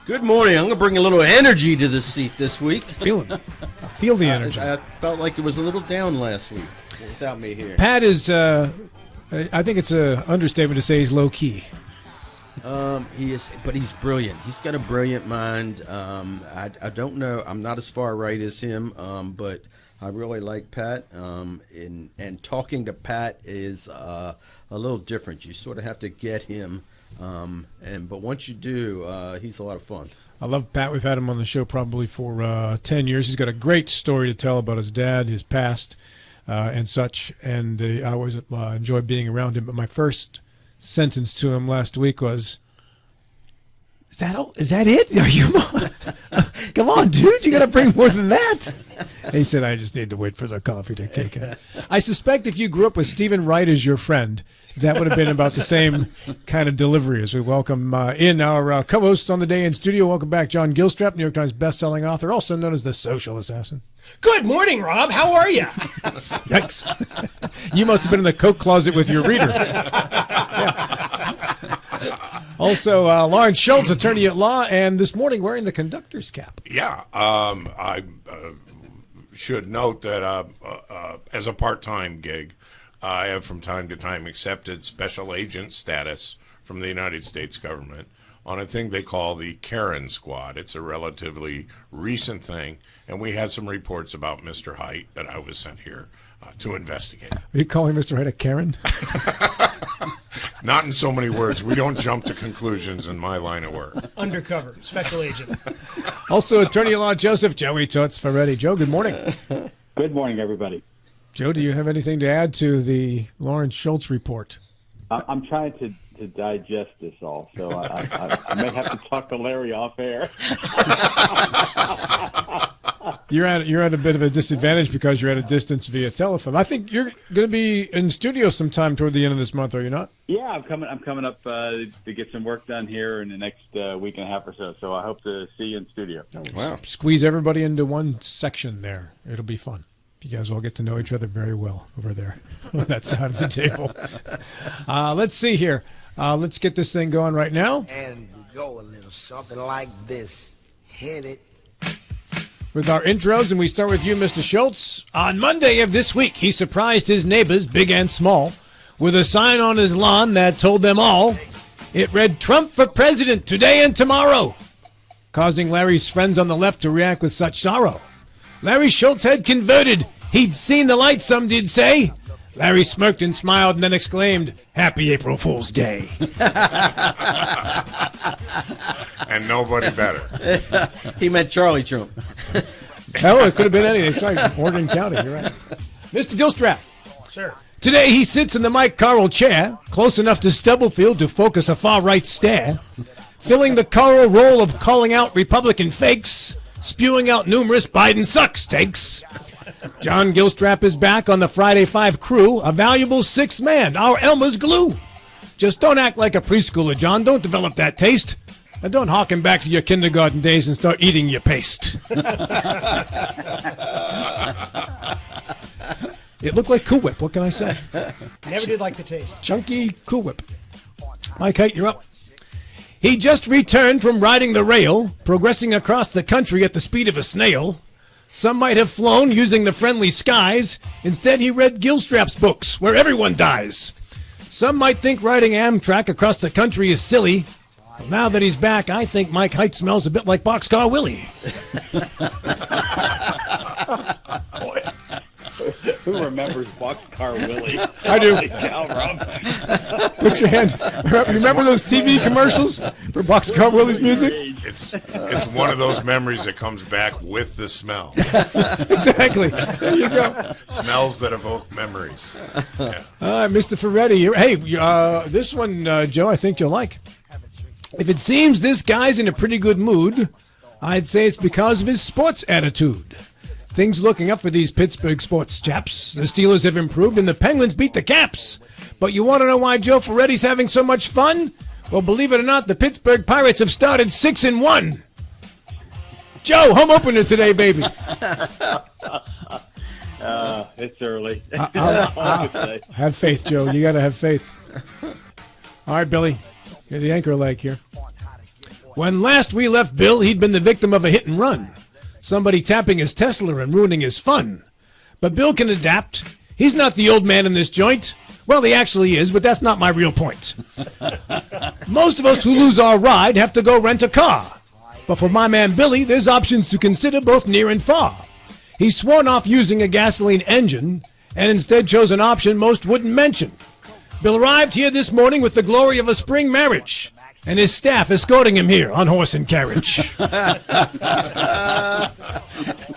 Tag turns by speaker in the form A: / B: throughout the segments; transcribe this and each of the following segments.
A: Good morning. I'm going to bring a little energy to the seat this week.
B: Feel the energy.
A: I felt like it was a little down last week without me here.
B: Pat is, I think it's an understatement to say he's low-key.
A: He is, but he's brilliant. He's got a brilliant mind. I don't know. I'm not as far right as him, but I really like Pat. And talking to Pat is a little different. You sort of have to get him. But once you do, he's a lot of fun.
B: I love Pat. We've had him on the show probably for 10 years. He's got a great story to tell about his dad, his past, and such. And I always enjoy being around him. But my first sentence to him last week was, Is that it? Are you come on, dude, you got to bring more than that. And he said, I just need to wait for the coffee to kick in. I suspect if you grew up with Stephen Wright as your friend, that would have been about the same kind of delivery. As we welcome in our co-hosts on the day in studio. Welcome back, John Gilstrap, New York Times best-selling author, also known as the Social Assassin.
C: Good morning, Rob. How are you?
B: Yikes. You must have been in the coat closet with your reader. Yeah. Also, Lawrence Schultz, attorney at law, and this morning wearing the conductor's cap.
D: Yeah, I should note that as a part-time gig, I have from time to time accepted special agent status from the United States government on a thing they call the Karen Squad. It's a relatively recent thing, and we had some reports about Mr. Height that I was sent here to investigate.
B: Are you calling Mr. Height a Karen?
D: Not in so many words. We don't jump to conclusions in my line of work.
C: Undercover, special agent.
B: Also, attorney at law Joseph Joey Toots Ferretti. Joe, good morning.
E: Good morning, everybody.
B: Joe, do you have anything to add to the Lawrence Schultz report?
E: I'm trying to digest this all, so I may have to talk to Larry off air.
B: You're at a bit of a disadvantage because you're at a distance via telephone. I think you're going to be in studio sometime toward the end of this month, are you not?
E: Yeah, I'm coming up to get some work done here in the next week and a half or so. So I hope to see you in studio.
B: Wow! Squeeze everybody into one section there. It'll be fun. You guys all get to know each other very well over there on that side of the table. Let's see here. Let's get this thing going right now.
F: And we go a little something like this. Hit it.
B: With our intros, and we start with you, Mr. Schultz. On Monday of this week, he surprised his neighbors, big and small, with a sign on his lawn that told them all, it read, Trump for president today and tomorrow, causing Larry's friends on the left to react with such sorrow. Larry Schultz had converted. He'd seen the light, some did say. Larry smirked and smiled and then exclaimed, Happy April Fool's Day.
D: And nobody better.
A: He meant Charlie Trump.
B: Hell, it could have been anything. Sorry, Morgan County, you're right. Mr. Gilstrap.
C: Sir.
B: Today he sits in the Mike Carroll chair, close enough to Stubblefield to focus a far-right stare, filling the Carroll role of calling out Republican fakes, spewing out numerous Biden sucks takes. John Gilstrap is back on the Friday 5 crew, a valuable sixth man, our Elmer's glue. Just don't act like a preschooler, John. Don't develop that taste. And don't harken back to your kindergarten days and start eating your paste. It looked like Cool Whip. What can I say?
C: Never did like the taste.
B: Chunky Cool Whip. Mike Height, you're up. He just returned from riding the rail, progressing across the country at the speed of a snail. Some might have flown using the friendly skies. Instead, he read Gilstrap's books, where everyone dies. Some might think riding Amtrak across the country is silly. Well, now that he's back, I think Mike Height smells a bit like Boxcar Willie.
E: Boy, who remembers Boxcar Willie?
B: I do.
E: Holy cow, Rob.
B: Put your hand. Remember those TV commercials for Boxcar Willie's music?
D: It's one of those memories that comes back with the smell.
B: Exactly. There you go.
D: Smells that evoke memories. Yeah.
B: All right, Mr. Ferretti. Hey, this one, Joe, I think you'll like. If it seems this guy's in a pretty good mood, I'd say it's because of his sports attitude. Things looking up for these Pittsburgh sports chaps. The Steelers have improved and the Penguins beat the Caps. But you want to know why Joe Ferretti's having so much fun? Well, believe it or not, the Pittsburgh Pirates have started 6-1. Joe, home opener today, baby.
E: It's early.
B: Have faith, Joe. You got to have faith. All right, Billy. You're the anchor leg here. When last we left Bill, he'd been the victim of a hit and run. Somebody tapping his Tesla and ruining his fun. But Bill can adapt. He's not the old man in this joint. Well, he actually is, but that's not my real point. Most of us who lose our ride have to go rent a car. But for my man Billy, there's options to consider both near and far. He's sworn off using a gasoline engine and instead chose an option most wouldn't mention. Bill arrived here this morning with the glory of a spring marriage, and his staff escorting him here on horse and carriage.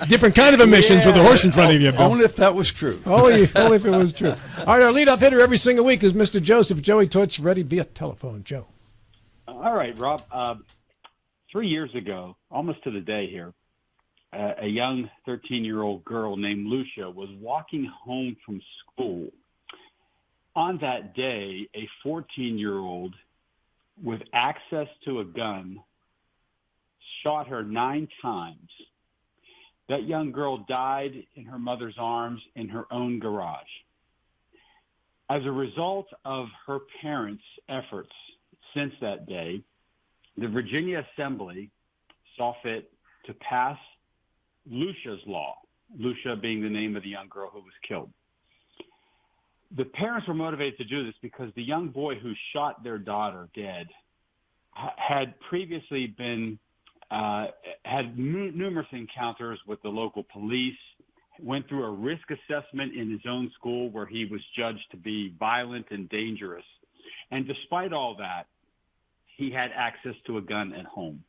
B: Different kind of emissions with a horse in front of you, Bill.
A: Only if that was true.
B: Only if it was true. All right, our leadoff hitter every single week is Mr. Joseph. Joey Toots, ready via telephone. Joe.
E: All right, Rob. 3 years ago, almost to the day here, a young 13-year-old girl named Lucia was walking home from school. On that day, a 14-year-old with access to a gun shot her 9 times. That young girl died in her mother's arms in her own garage. As a result of her parents' efforts since that day, the Virginia Assembly saw fit to pass Lucia's law, Lucia being the name of the young girl who was killed. The parents were motivated to do this because the young boy who shot their daughter dead had previously been had numerous encounters with the local police, went through a risk assessment in his own school where he was judged to be violent and dangerous. And despite all that, he had access to a gun at home.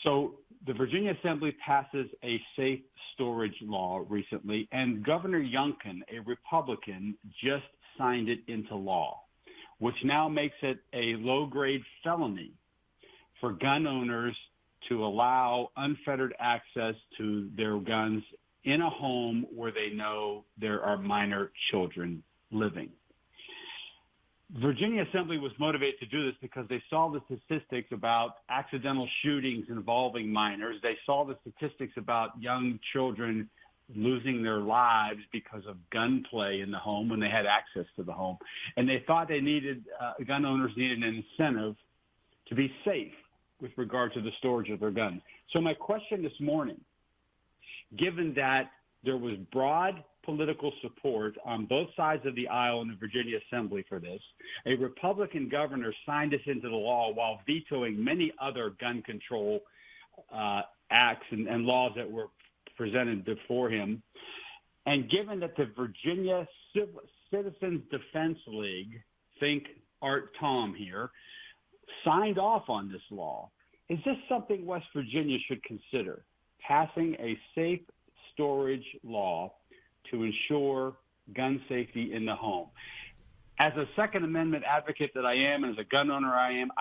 E: So the Virginia Assembly passes a safe storage law recently, and Governor Youngkin, a Republican, just signed it into law, which now makes it a low-grade felony for gun owners to allow unfettered access to their guns in a home where they know there are minor children living. Virginia Assembly was motivated to do this because they saw the statistics about accidental shootings involving minors. They saw the statistics about young children losing their lives because of gunplay in the home when they had access to the home. And they thought they needed, gun owners needed an incentive to be safe with regard to the storage of their guns. So my question this morning, given that there was broad political support on both sides of the aisle in the Virginia Assembly for this, a Republican governor signed this into the law while vetoing many other gun control acts and laws that were presented before him. And given that the Virginia Citizens Defense League, think Art Tom here, signed off on this law, is this something West Virginia should consider, passing a safe storage law to ensure gun safety in the home? As a Second Amendment advocate that I am, and as a gun owner I am,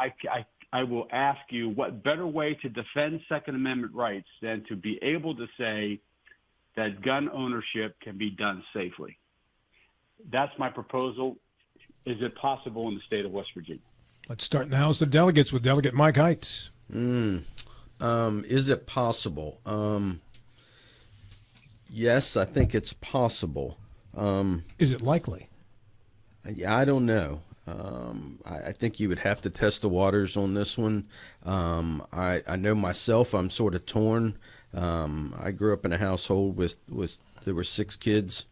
E: I will ask you, what better way to defend Second Amendment rights than to be able to say that gun ownership can be done safely? That's my proposal. Is it possible in the state of West Virginia?
B: Let's start in the House of Delegates with Delegate Mike Height.
A: Is it possible? Yes, I think it's possible.
B: Is it likely?
A: I don't know. I think you would have to test the waters on this one. I know myself, I'm sort of torn. I grew up in a household with there were 6 kids.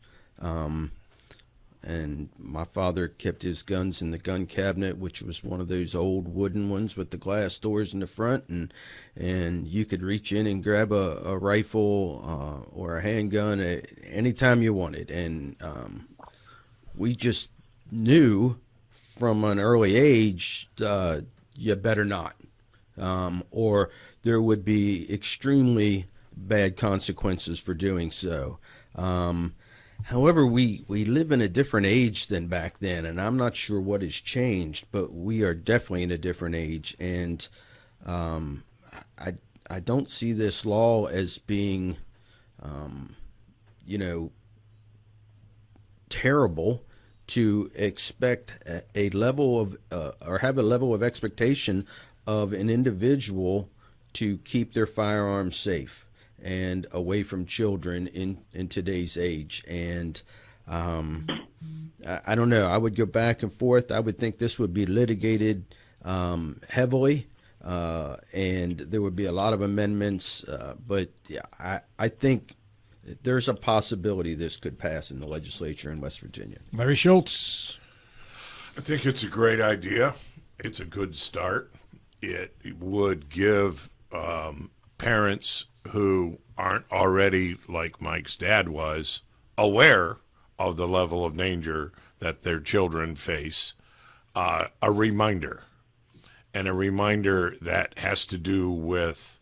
A: And my father kept his guns in the gun cabinet, which was one of those old wooden ones with the glass doors in the front, and you could reach in and grab a rifle or a handgun at any time you wanted. And we just knew from an early age, you better not, or there would be extremely bad consequences for doing so. However, we live in a different age than back then, and I'm not sure what has changed, but we are definitely in a different age. And I don't see this law as being, terrible to expect a level of or have a level of expectation of an individual to keep their firearms safe and away from children in today's age. And I don't know. I would go back and forth. I would think this would be litigated heavily and there would be a lot of amendments. But yeah, I think there's a possibility this could pass in the legislature in West Virginia.
B: Larry Schultz.
D: I think it's a great idea. It's a good start. It would give parents who aren't already, like Mike's dad was, aware of the level of danger that their children face, a reminder. And a reminder that has to do with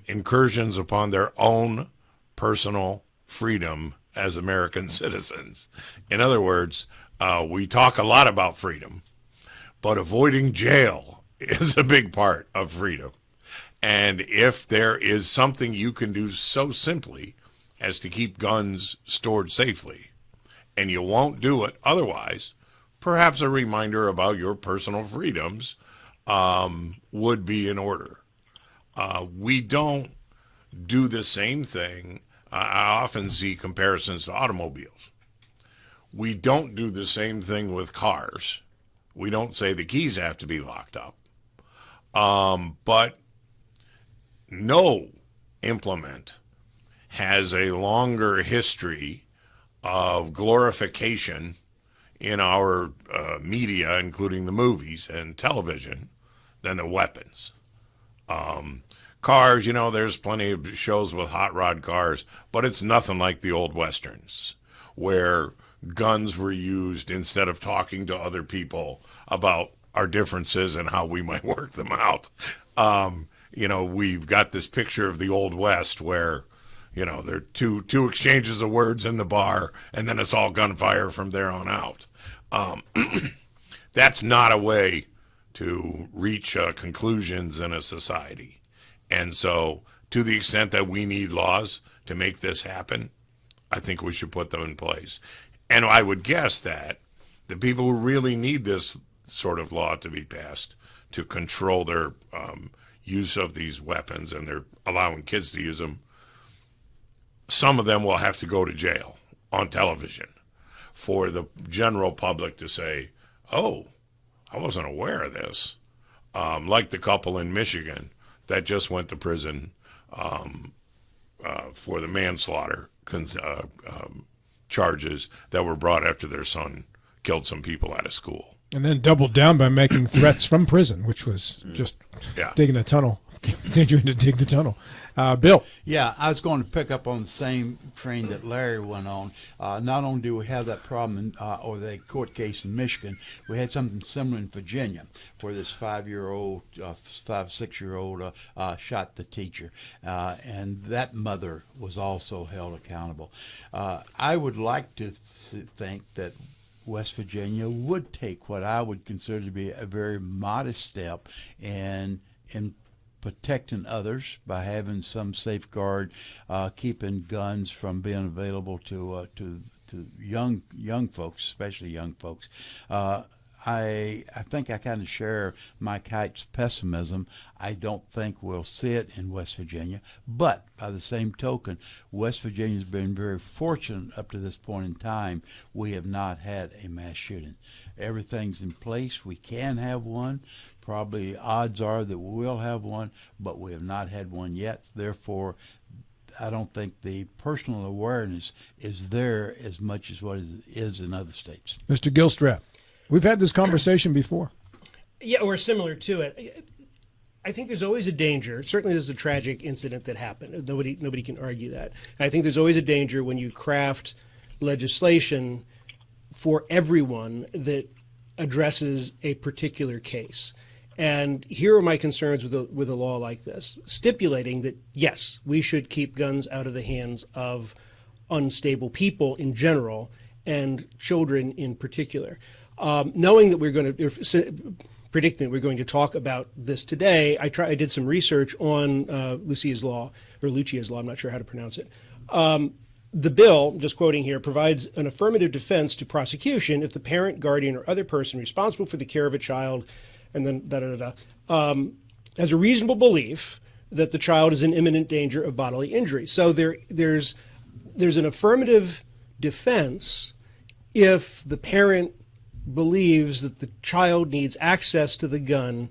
D: incursions upon their own personal freedom as American citizens. In other words, we talk a lot about freedom, but avoiding jail is a big part of freedom. And if there is something you can do so simply as to keep guns stored safely, and you won't do it otherwise, perhaps a reminder about your personal freedoms would be in order. We don't do the same thing. I often see comparisons to automobiles. We don't do the same thing with cars. We don't say the keys have to be locked up. But no implement has a longer history of glorification in our media, including the movies and television, than the weapons. Cars, there's plenty of shows with hot rod cars, but it's nothing like the old Westerns, where guns were used instead of talking to other people about our differences and how we might work them out. We've got this picture of the Old West where, there are two exchanges of words in the bar, and then it's all gunfire from there on out. That's not a way to reach conclusions in a society. And so, to the extent that we need laws to make this happen, I think we should put them in place. And I would guess that the people who really need this sort of law to be passed to control their use of these weapons, and they're allowing kids to use them, some of them will have to go to jail on television for the general public to say, oh, I wasn't aware of this. Like the couple in Michigan that just went to prison for the manslaughter charges that were brought after their son killed some people at a school.
B: And then doubled down by making threats from prison, which was just digging a tunnel, continuing to dig the tunnel. Bill.
G: Yeah, I was going to pick up on the same train that Larry went on. Not only do we have that problem or the court case in Michigan, we had something similar in Virginia where this 6-year-old shot the teacher. And that mother was also held accountable. I would like to think that West Virginia would take what I would consider to be a very modest step in protecting others by having some safeguard, keeping guns from being available to young folks, especially young folks. I think I kind of share Mike Height's pessimism. I don't think we'll see it in West Virginia, but by the same token, West Virginia's been very fortunate up to this point in time. We have not had a mass shooting. Everything's in place. We can have one. Probably odds are that we will have one, but we have not had one yet. Therefore, I don't think the personal awareness is there as much as what it is in other states.
B: Mr. Gilstrap, we've had this conversation before.
C: Yeah, or similar to it. I think there's always a danger. Certainly, this is a tragic incident that happened. Nobody can argue that. I think there's always a danger when you craft legislation for everyone that addresses a particular case. And here are my concerns with a law like this, stipulating that, yes, we should keep guns out of the hands of unstable people in general and children in particular. Knowing that predicting that we're going to talk about this today, I did some research on Lucia's Law, I'm not sure how to pronounce it. The bill, just quoting here, provides an affirmative defense to prosecution if the parent, guardian, or other person responsible for the care of a child, and then has a reasonable belief that the child is in imminent danger of bodily injury. So there's an affirmative defense if the parent believes that the child needs access to the gun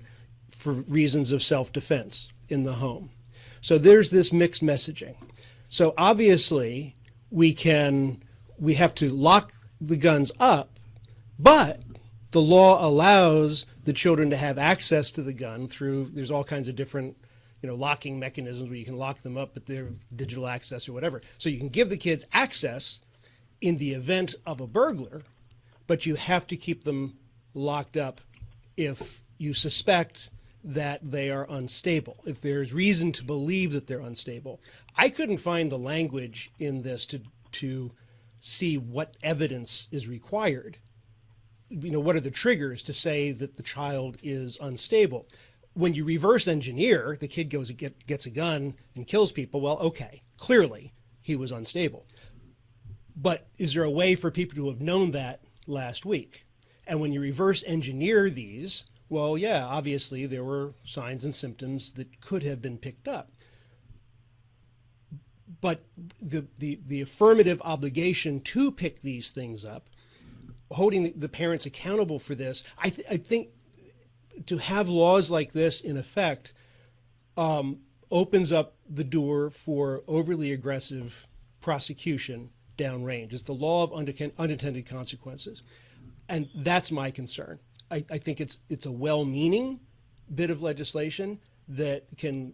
C: for reasons of self-defense in the home. So there's this mixed messaging. So obviously we have to lock the guns up, but the law allows the children to have access to the gun there's all kinds of different, locking mechanisms where you can lock them up, but they're digital access or whatever. So you can give the kids access in the event of a burglar, but you have to keep them locked up if you suspect that they are unstable, if there's reason to believe that they're unstable. I couldn't find the language in this to see what evidence is required. What are the triggers to say that the child is unstable? When you reverse engineer, the kid goes and gets a gun and kills people. Well, okay, clearly he was unstable. But is there a way for people to have known that last week? And when you reverse engineer these, well, yeah, obviously there were signs and symptoms that could have been picked up. But the affirmative obligation to pick these things up, holding the parents accountable for this, I think to have laws like this in effect opens up the door for overly aggressive prosecution downrange. It's the law of unintended consequences. And that's my concern. I think it's a well-meaning bit of legislation that can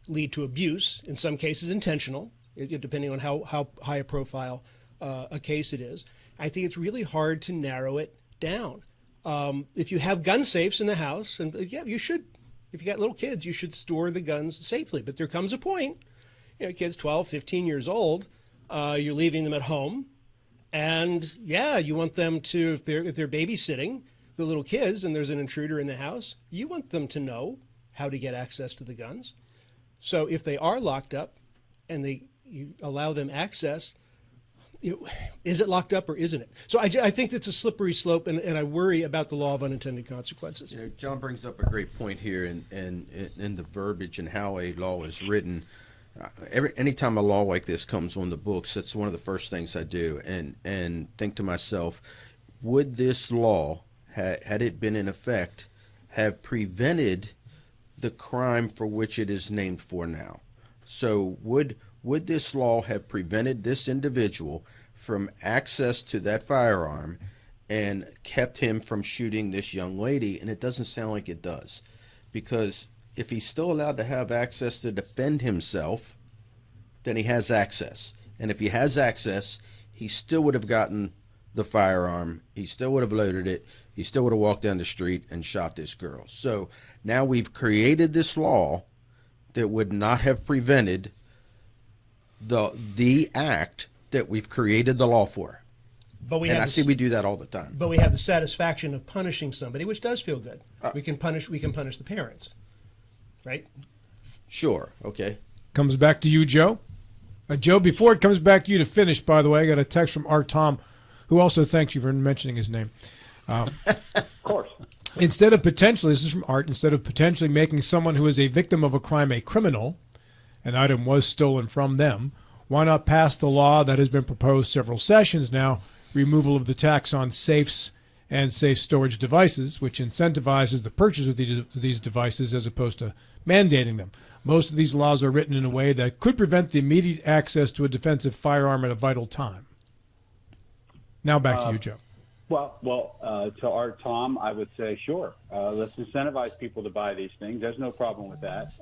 C: lead to abuse, in some cases intentional, depending on how high a profile a case it is. I think it's really hard to narrow it down. If you have gun safes in the house, and yeah, you should, if you got little kids, you should store the guns safely. But there comes a point, kids 12, 15 years old, you're leaving them at home. And yeah, you want them to, if they're babysitting the little kids and there's an intruder in the house, you want them to know how to get access to the guns. So if they are locked up and you allow them access, is it locked up or isn't it? So I think it's a slippery slope, and I worry about the law of unintended consequences.
A: John brings up a great point here in the verbiage and how a law is written. Anytime a law like this comes on the books, that's one of the first things I do, and think to myself, would this law, had it been in effect, have prevented the crime for which it is named for now? So would this law have prevented this individual from access to that firearm and kept him from shooting this young lady? And it doesn't sound like it does, because if he's still allowed to have access to defend himself, then he has access. And if he has access, he still would have gotten the firearm. He still would have loaded it. He still would have walked down the street and shot this girl. So now we've created this law that would not have prevented the act that we've created the law for.
C: But we
A: we do that all the time.
C: But we have the satisfaction of punishing somebody, which does feel good. We can punish the parents. Right?
A: Sure. Okay.
B: Comes back to you, Joe. Joe, before it comes back to you to finish, by the way, I got a text from Art Tom, who also thanks you for mentioning his name.
E: Of course.
B: This is from Art, instead of potentially making someone who is a victim of a crime a criminal, an item was stolen from them, why not pass the law that has been proposed several sessions now, removal of the tax on safes and safe storage devices, which incentivizes the purchase of these devices as opposed to mandating them. Most of these laws are written in a way that could prevent the immediate access to a defensive firearm at a vital time. Now back to you, Joe.
E: Well, to Art Tom, I would say, sure, let's incentivize people to buy these things. There's no problem with that.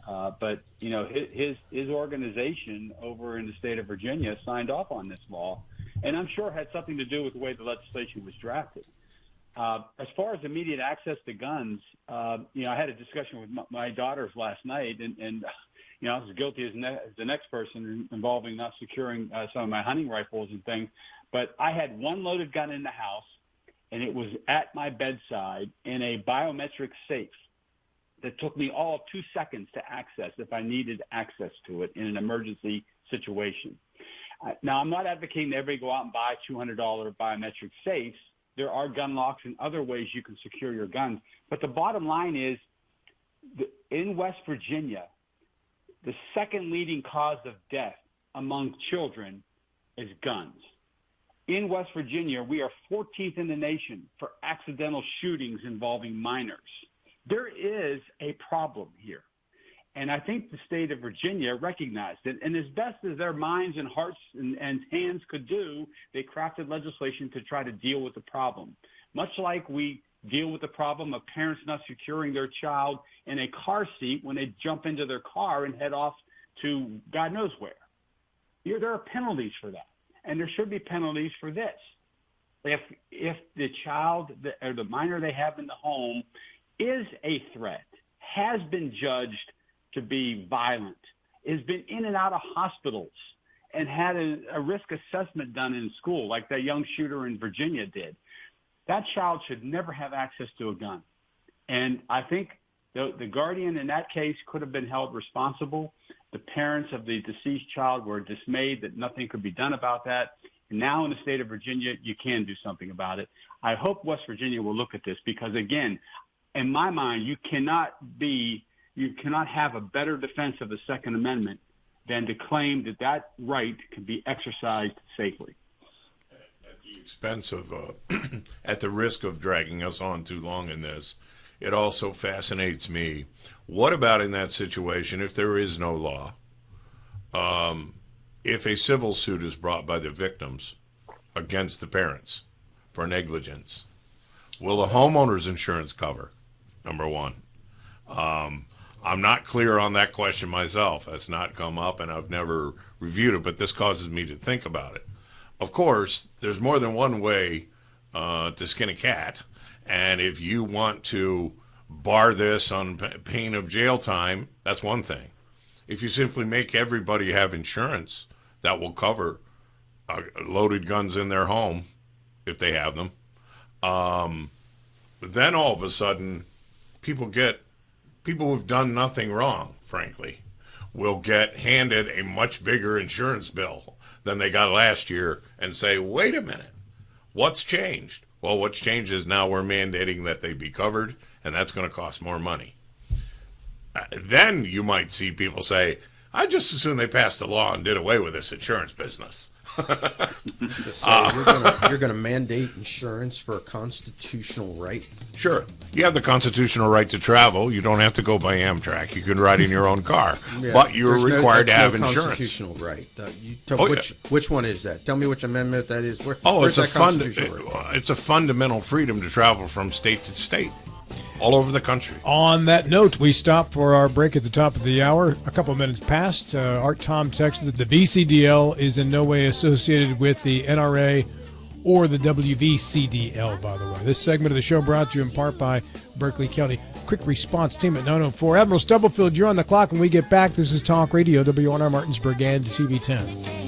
E: But his organization over in the state of Virginia signed off on this law, and I'm sure it had something to do with the way the legislation was drafted. As far as immediate access to guns, I had a discussion with my daughters last night, and I was guilty as the next person involving not securing some of my hunting rifles and things. But I had one loaded gun in the house, and it was at my bedside in a biometric safe that took me all of 2 seconds to access if I needed access to it in an emergency situation. Now, I'm not advocating that everybody go out and buy $200 biometric safes. There are gun locks and other ways you can secure your guns. But the bottom line is, in West Virginia, the second leading cause of death among children is guns. In West Virginia, we are 14th in the nation for accidental shootings involving minors. there is a problem here. And I think the state of Virginia recognized it. And as best as their minds and hearts and hands could do, they crafted legislation to try to deal with the problem. Much like we deal with the problem of parents not securing their child in a car seat when they jump into their car and head off to God knows where. There are penalties for that. And there should be penalties for this. If the child or the minor they have in the home is a threat, has been judged to be violent, has been in and out of hospitals, and had a risk assessment done in school, like that young shooter in Virginia did, that child should never have access to a gun. And I think the guardian in that case could have been held responsible. The parents of the deceased child were dismayed that nothing could be done about that. And now in the state of Virginia, you can do something about it. I hope West Virginia will look at this because, again, in my mind, you cannot have a better defense of the Second Amendment than to claim that right can be exercised safely.
D: At the expense of, at the risk of dragging us on too long in this, it also fascinates me. What about in that situation, if there is no law, if a civil suit is brought by the victims against the parents for negligence, will the homeowner's insurance cover? Number one. I'm not clear on that question myself. That's not come up, and I've never reviewed it, but this causes me to think about it. Of course, there's more than one way to skin a cat, and if you want to bar this on pain of jail time, that's one thing. If you simply make everybody have insurance that will cover loaded guns in their home, if they have them, then all of a sudden people who've done nothing wrong, frankly, will get handed a much bigger insurance bill than they got last year and say, wait a minute, what's changed? Well, what's changed is now we're mandating that they be covered, and that's going to cost more money. Then you might see people say, I just assume they passed a law and did away with this insurance business.
A: So you're going to mandate insurance for a constitutional right?
D: Sure. You have the constitutional right to travel. You don't have to go by Amtrak. You can ride in your own car.
A: Yeah,
D: but you're required to have insurance.
A: Constitutional right. Which one is that? Tell me which amendment that is.
D: It's a fundamental freedom to travel from state to state. All over the country.
B: On that note, we stop for our break at the top of the hour. A couple of minutes past, Art Tom texted that the VCDL is in no way associated with the NRA or the WVCDL, by the way. This segment of the show brought to you in part by Berkeley County Quick Response Team at 904. Admiral Stubblefield, you're on the clock when we get back. This is Talk Radio, WNR Martinsburg and TV10.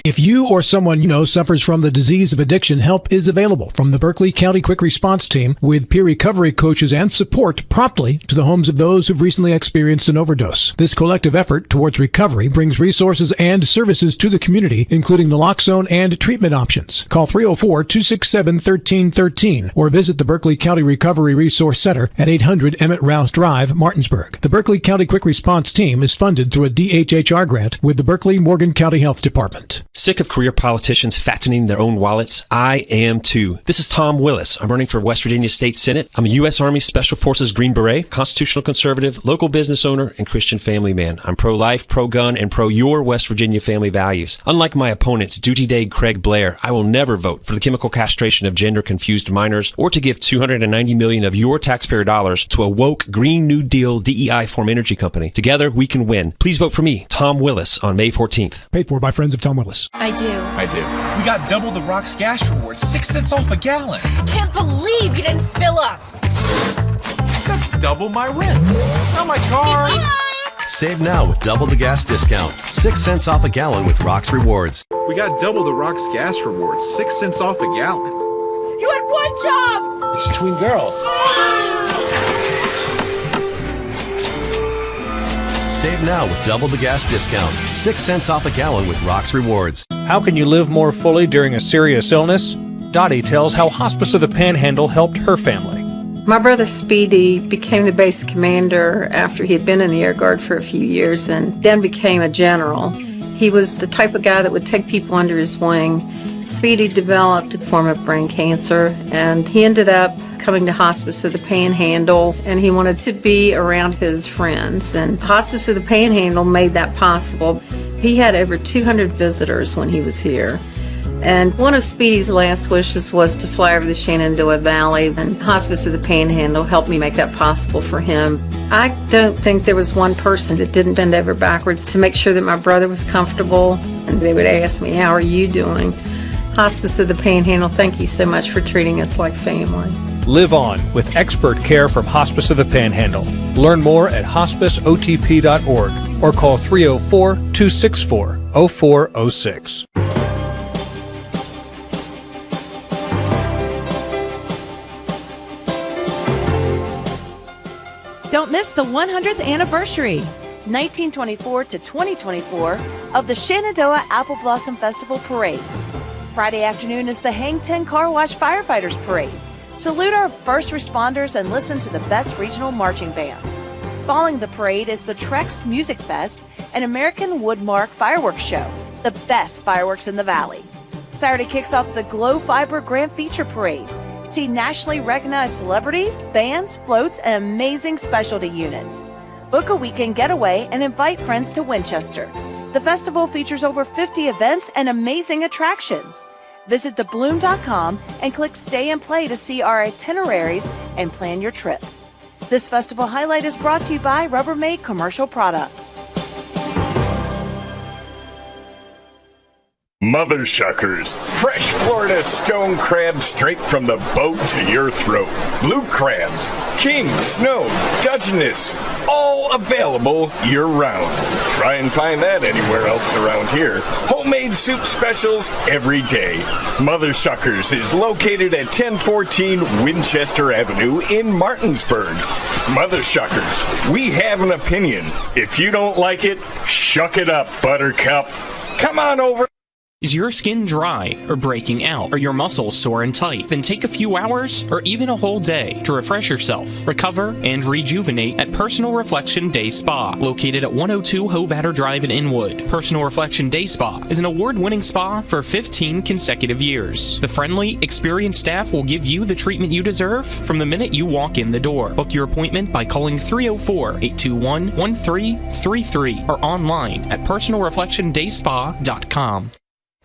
B: If you or someone you know suffers from the disease of addiction, help is available from the Berkeley County Quick Response Team with peer recovery coaches and support promptly to the homes of those who've recently experienced an overdose. This collective effort towards recovery brings resources and services to the community, including naloxone and treatment options. Call 304-267-1313 or visit the Berkeley County Recovery Resource Center at 800 Emmett Rouse Drive, Martinsburg. The Berkeley County Quick Response Team is funded through a DHHR grant with the Berkeley-Morgan County Health Department.
H: Sick of career politicians fattening their own wallets? I am too. This is Tom Willis. I'm running for West Virginia State Senate. I'm a U.S. Army Special Forces Green Beret, constitutional conservative, local business owner, and Christian family man. I'm pro-life, pro-gun, and pro-your West Virginia family values. Unlike my opponent, Duty Day Craig Blair, I will never vote for the chemical castration of gender-confused minors or to give $290 million of your taxpayer dollars to a woke Green New Deal DEI form energy company. Together, we can win. Please vote for me, Tom Willis, on May 14th.
B: Paid for by friends of Tom Willis.
I: I do.
J: We got double the Rock's gas rewards, 6 cents off a gallon.
I: Can't believe you didn't fill up.
J: That's double my rent. Not my car.
K: Save now with double the gas discount. 6 cents off a gallon with Rock's Rewards.
J: We got double the Rock's gas rewards, 6 cents off a gallon.
I: You had one job.
J: It's between girls.
K: Save now with double the gas discount. 6 cents off a gallon with Rock's Rewards.
L: How can you live more fully during a serious illness? Dottie tells how Hospice of the Panhandle helped her family.
M: My brother Speedy became the base commander after he had been in the Air Guard for a few years and then became a general. He was the type of guy that would take people under his wing, Speedy developed a form of brain cancer, and he ended up coming to Hospice of the Panhandle, and he wanted to be around his friends, and Hospice of the Panhandle made that possible. He had over 200 visitors when he was here. And one of Speedy's last wishes was to fly over the Shenandoah Valley, and Hospice of the Panhandle helped me make that possible for him. I don't think there was one person that didn't bend over backwards to make sure that my brother was comfortable, and they would ask me, "How are you doing?" Hospice of the Panhandle, thank you so much for treating us like family.
L: Live on with expert care from Hospice of the Panhandle. Learn more at hospiceotp.org or call 304-264-0406.
N: Don't miss the 100th anniversary, 1924 to 2024, of the Shenandoah Apple Blossom Festival parades. Friday afternoon is the Hang 10 Car Wash Firefighters Parade. Salute our first responders and listen to the best regional marching bands. Following the parade is the Trex Music Fest, an American Woodmark fireworks show, the best fireworks in the Valley. Saturday kicks off the Glow Fiber Grand Feature Parade. See nationally recognized celebrities, bands, floats, and amazing specialty units. Book a weekend getaway and invite friends to Winchester. The festival features over 50 events and amazing attractions. Visit thebloom.com and click Stay and Play to see our itineraries and plan your trip. This festival highlight is brought to you by Rubbermaid Commercial Products.
O: Mother Shuckers. Fresh Florida stone crab straight from the boat to your throat. Blue crabs, king, snow, Dungeness, all available year-round. Try and find that anywhere else around here. Homemade soup specials every day. Mother Shuckers is located at 1014 Winchester Avenue in Martinsburg. Mother Shuckers, we have an opinion. If you don't like it, shuck it up, Buttercup. Come on over.
P: Is your skin dry or breaking out? Are your muscles sore and tight? Then take a few hours or even a whole day to refresh yourself, recover, and rejuvenate at Personal Reflection Day Spa, located at 102 Hovatter Drive in Inwood. Personal Reflection Day Spa is an award-winning spa for 15 consecutive years. The friendly, experienced staff will give you the treatment you deserve from the minute you walk in the door. Book your appointment by calling 304-821-1333 or online at personalreflectiondayspa.com.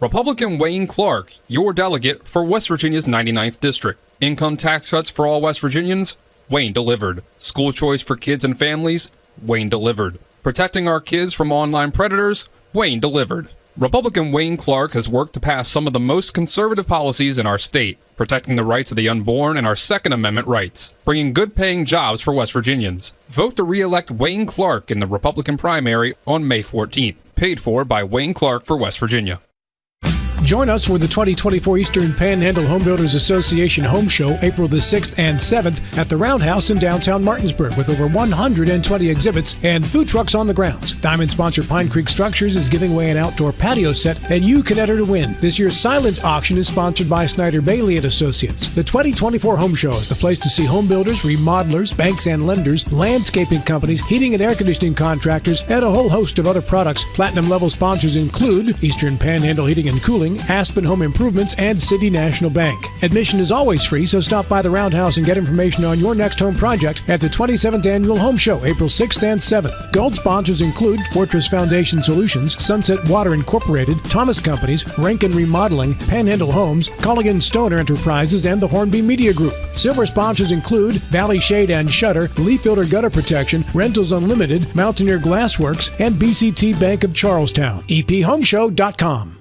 Q: Republican Wayne Clark, your delegate for West Virginia's 99th District. Income tax cuts for all West Virginians? Wayne delivered. School choice for kids and families? Wayne delivered. Protecting our kids from online predators? Wayne delivered. Republican Wayne Clark has worked to pass some of the most conservative policies in our state, protecting the rights of the unborn and our Second Amendment rights, bringing good-paying jobs for West Virginians. Vote to re-elect Wayne Clark in the Republican primary on May 14th. Paid for by Wayne Clark for West Virginia.
B: Join us for the 2024 Eastern Panhandle Home Builders Association Home Show, April the 6th and 7th at the Roundhouse in downtown Martinsburg, with over 120 exhibits and food trucks on the grounds. Diamond sponsor Pine Creek Structures is giving away an outdoor patio set, and you can enter to win. This year's silent auction is sponsored by Snyder Bailey & Associates. The 2024 Home Show is the place to see home builders, remodelers, banks and lenders, landscaping companies, heating and air conditioning contractors, and a whole host of other products. Platinum level sponsors include Eastern Panhandle Heating and Cooling, Aspen Home Improvements, and City National Bank. Admission is always free, so stop by the Roundhouse and get information on your next home project at the 27th Annual Home Show, April 6th and 7th. Gold sponsors include Fortress Foundation Solutions, Sunset Water Incorporated, Thomas Companies, Rankin Remodeling, Panhandle Homes, Colligan Stoner Enterprises, and the Hornby Media Group. Silver sponsors include Valley Shade and Shutter, Leaf Filter Gutter Protection, Rentals Unlimited, Mountaineer Glassworks, and BCT Bank of Charlestown. ephomeshow.com.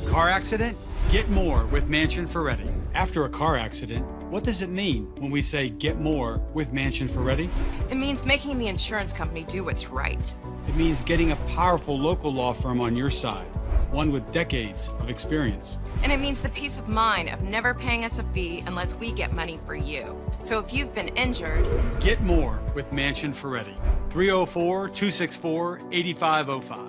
R: Car accident? Get more with Mansion Ferretti. After a car accident, what does it mean when we say get more with Mansion Ferretti?
S: It means making the insurance company do what's right.
R: It means getting a powerful local law firm on your side, one with decades of experience.
S: And it means the peace of mind of never paying us a fee unless we get money for you. So if you've been injured,
R: get more with Mansion Ferretti. 304-264-8505.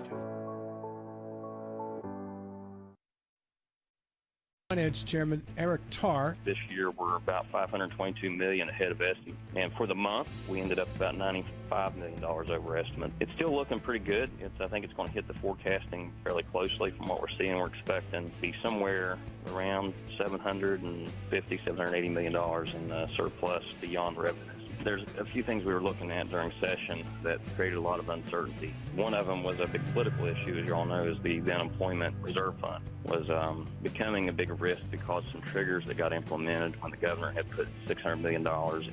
B: Finance Chairman Eric Tarr.
T: This year we're about $522 million ahead of estimate, and for the month we ended up about $95 million over estimate. It's still looking pretty good. I think it's going to hit the forecasting fairly closely from what we're seeing. We're expecting to be somewhere around $780 million in surplus beyond revenues. There's a few things we were looking at during session that created a lot of uncertainty. One of them was a big political issue, as you all know, is the unemployment reserve fund was becoming a bigger risk because some triggers that got implemented when the governor had put $600 million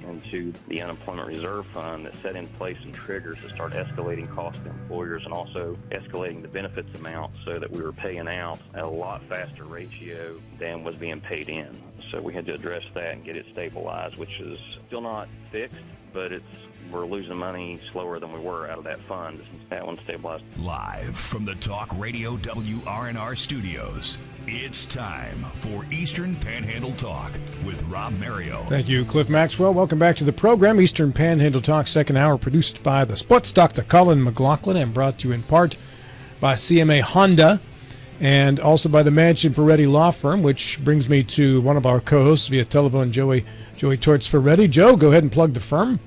T: into the unemployment reserve fund that set in place some triggers to start escalating costs to employers and also escalating the benefits amount so that we were paying out at a lot faster ratio than was being paid in. So we had to address that and get it stabilized, which is still not fixed, but we're losing money slower than we were out of that fund since that one's stabilized.
U: Live from the Talk Radio WRNR studios, it's time for Eastern Panhandle Talk with Rob Mario.
B: Thank you, Cliff Maxwell. Welcome back to the program. Eastern Panhandle Talk, second hour, produced by the Splits, Dr. Colin McLaughlin, and brought to you in part by CMA Honda, and also by the Mansion Ferretti Law Firm, which brings me to one of our co-hosts via telephone, Joey Torts Ferretti. Joe, go ahead and plug the firm.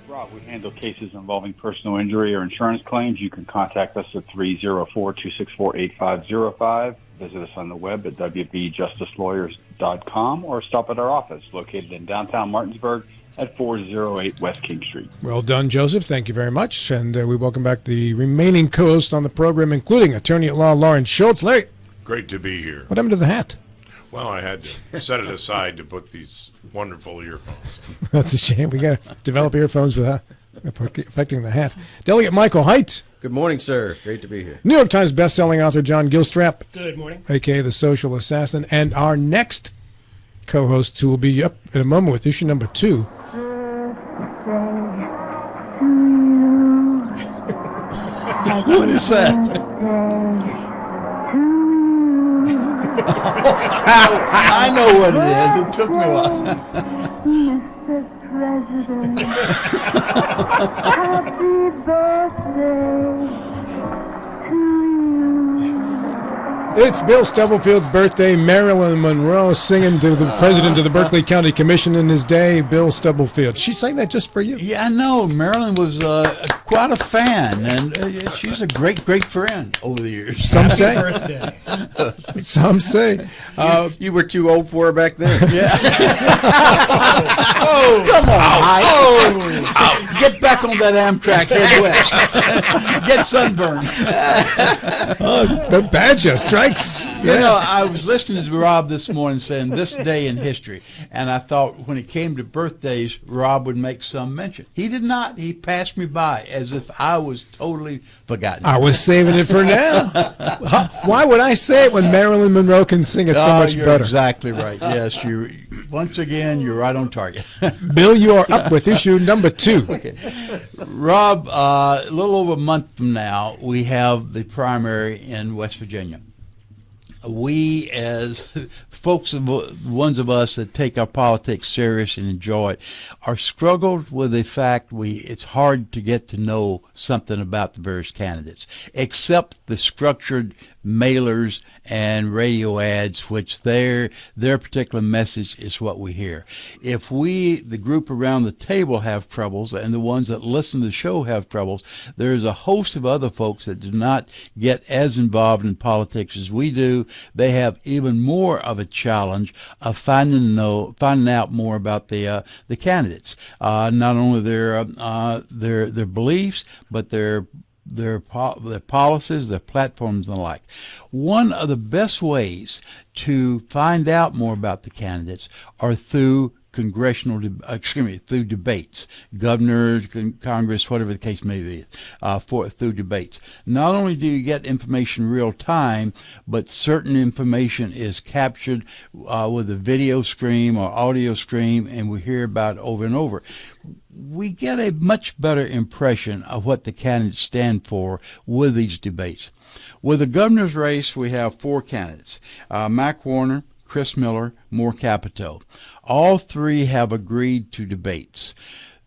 E: Rob, we handle cases involving personal injury or insurance claims. You can contact us at 304-264-8505. Visit us on the web at wbjusticelawyers.com or stop at our office located in downtown Martinsburg at 408 West King Street.
B: Well done, Joseph. Thank you very much. And we welcome back the remaining co-hosts on the program, including attorney at law Lawrence Schultz. Larry.
D: Great to be here.
B: What happened to the hat?
D: Well, I had to set it aside to put these wonderful earphones.
B: That's a shame. We got to develop earphones without affecting the hat. Delegate Michael Haidt.
A: Good morning, sir. Great to be here.
B: New York Times bestselling author John Gilstrap.
C: Good morning.
B: A.k.a. the social assassin. And our next co-host, who will be up in a moment with issue number 2.
G: What is that? I know what it is. It took me a while.
I: Mr. President, happy birthday to you.
B: It's Bill Stubblefield's birthday. Marilyn Monroe singing to the president of the Berkeley County Commission in his day, Bill Stubblefield. She sang that just for you.
G: Yeah, I know. Marilyn was quite a fan, and she's a great friend over the years.
B: Some say.
C: Happy birthday.
B: Some say.
A: You were too old for her back then.
G: Yeah. Come on, Mike. Get back on that Amtrak, head west. Get sunburned.
B: The badger strikes.
G: You know, I was listening to Rob this morning saying this day in history, and I thought when it came to birthdays, Rob would make some mention. He did not. He passed me by as if I was totally forgotten.
B: I was saving it for now. Why would I say it when Marilyn Monroe can sing it so much
G: you're
B: better?
G: Exactly right. Yes, once again, you're right on target.
B: Bill, you are up with issue number 2.
G: Okay. Rob, a little over a month from now, we have the primary in West Virginia. We, as folks, ones of us that take our politics serious and enjoy it, are struggled with the fact it's hard to get to know something about the various candidates, except the structured mailers and radio ads, which their particular message is what we hear. If we, the group around the table, have troubles, and the ones that listen to the show have troubles, there's a host of other folks that do not get as involved in politics as we do. They have even more of a challenge of finding out more about the candidates, not only their beliefs, but their policies, their platforms, and the like. One of the best ways to find out more about the candidates are through through debates, governor, Congress, whatever the case may be, through debates. Not only do you get information real time, but certain information is captured with a video stream or audio stream, and we hear about it over and over. We get a much better impression of what the candidates stand for with these debates. With the governor's race, we have 4 candidates, Mac Warner, Chris Miller, Moore Capito. All 3 have agreed to debates.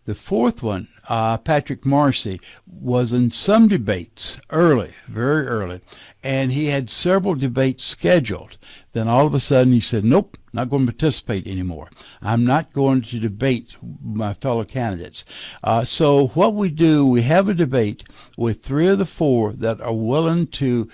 G: The fourth one, Patrick Marcy, was in some debates early, very early, and he had several debates scheduled. Then all of a sudden he said, nope, not going to participate anymore. I'm not going to debate my fellow candidates. So what we do, we have a debate with 3 of the 4 that are willing to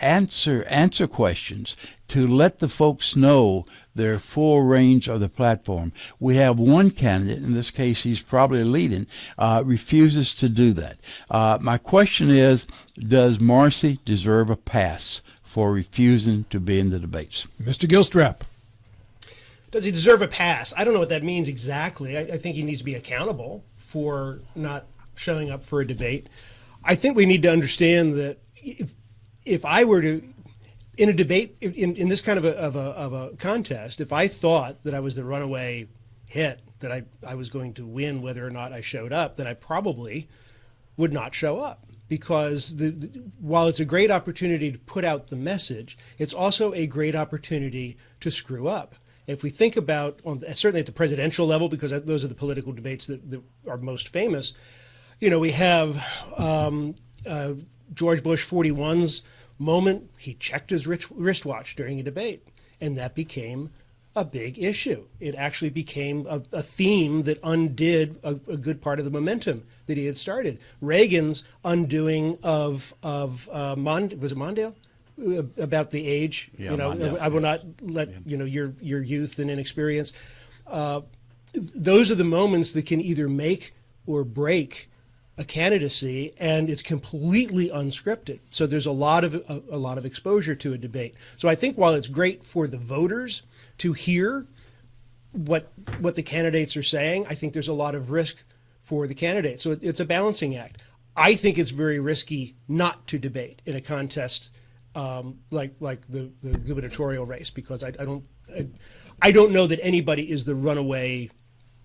G: answer questions, to let the folks know their full range of the platform. We have one candidate, in this case he's probably leading, refuses to do that. My question is, does Marcy deserve a pass for refusing to be in the debates?
B: Mr. Gilstrap.
C: Does he deserve a pass? I don't know what that means exactly. I think he needs to be accountable for not showing up for a debate. I think we need to understand that if I were to, in a debate, in this kind of a contest, if I thought that I was the runaway hit, that I was going to win whether or not I showed up, then I probably would not show up. Because while it's a great opportunity to put out the message, it's also a great opportunity to screw up. If we think about, certainly at the presidential level, because those are the political debates that are most famous, we have George Bush 41's moment. He checked his wristwatch during a debate, and that became a big issue. It actually became a theme that undid a good part of the momentum that he had started. Reagan's undoing of was it Mondale? About the age,
G: yeah, Mondale.
C: I will not let your youth and inexperience. Those are the moments that can either make or break a candidacy, and it's completely unscripted. So there's a lot of exposure to a debate. So I think while it's great for the voters to hear what the candidates are saying, I think there's a lot of risk for the candidates. So it's a balancing act. I think it's very risky not to debate in a contest like the gubernatorial race, because I don't know that anybody is the runaway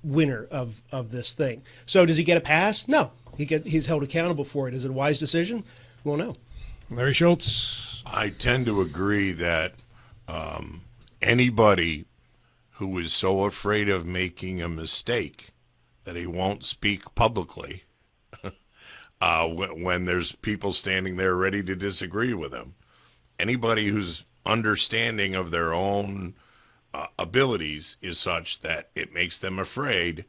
C: winner of this thing. So does he get a pass? No. He's held accountable for it. Is it a wise decision? Well, no.
B: Larry Schultz.
D: I tend to agree that anybody who is so afraid of making a mistake that he won't speak publicly when there's people standing there ready to disagree with him, anybody whose understanding of their own abilities is such that it makes them afraid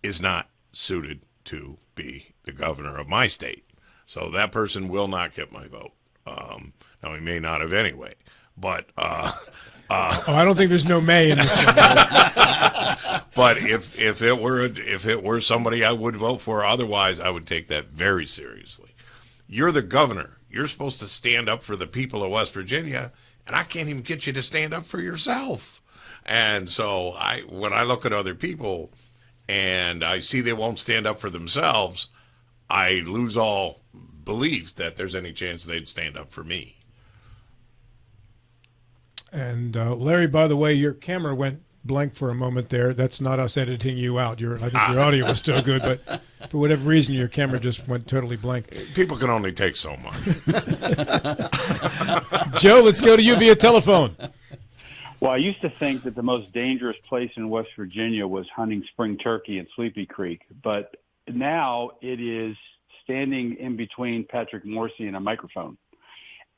D: is not suited to be the governor of my state. So that person will not get my vote. Now, he may not have anyway, but...
B: I don't think there's no may in this one.
D: But if it were somebody I would vote for, otherwise I would take that very seriously. You're the governor. You're supposed to stand up for the people of West Virginia, and I can't even get you to stand up for yourself. And so when I look at other people and I see they won't stand up for themselves, I lose all belief that there's any chance they'd stand up for me.
B: And Larry, by the way, your camera went blank for a moment there. That's not us editing you out. I think your audio was still good, but for whatever reason, your camera just went totally blank.
D: People can only take so much.
B: Joe, let's go to you via telephone.
E: Well, I used to think that the most dangerous place in West Virginia was hunting spring turkey in Sleepy Creek, but now it is standing in between Patrick Morsi and a microphone.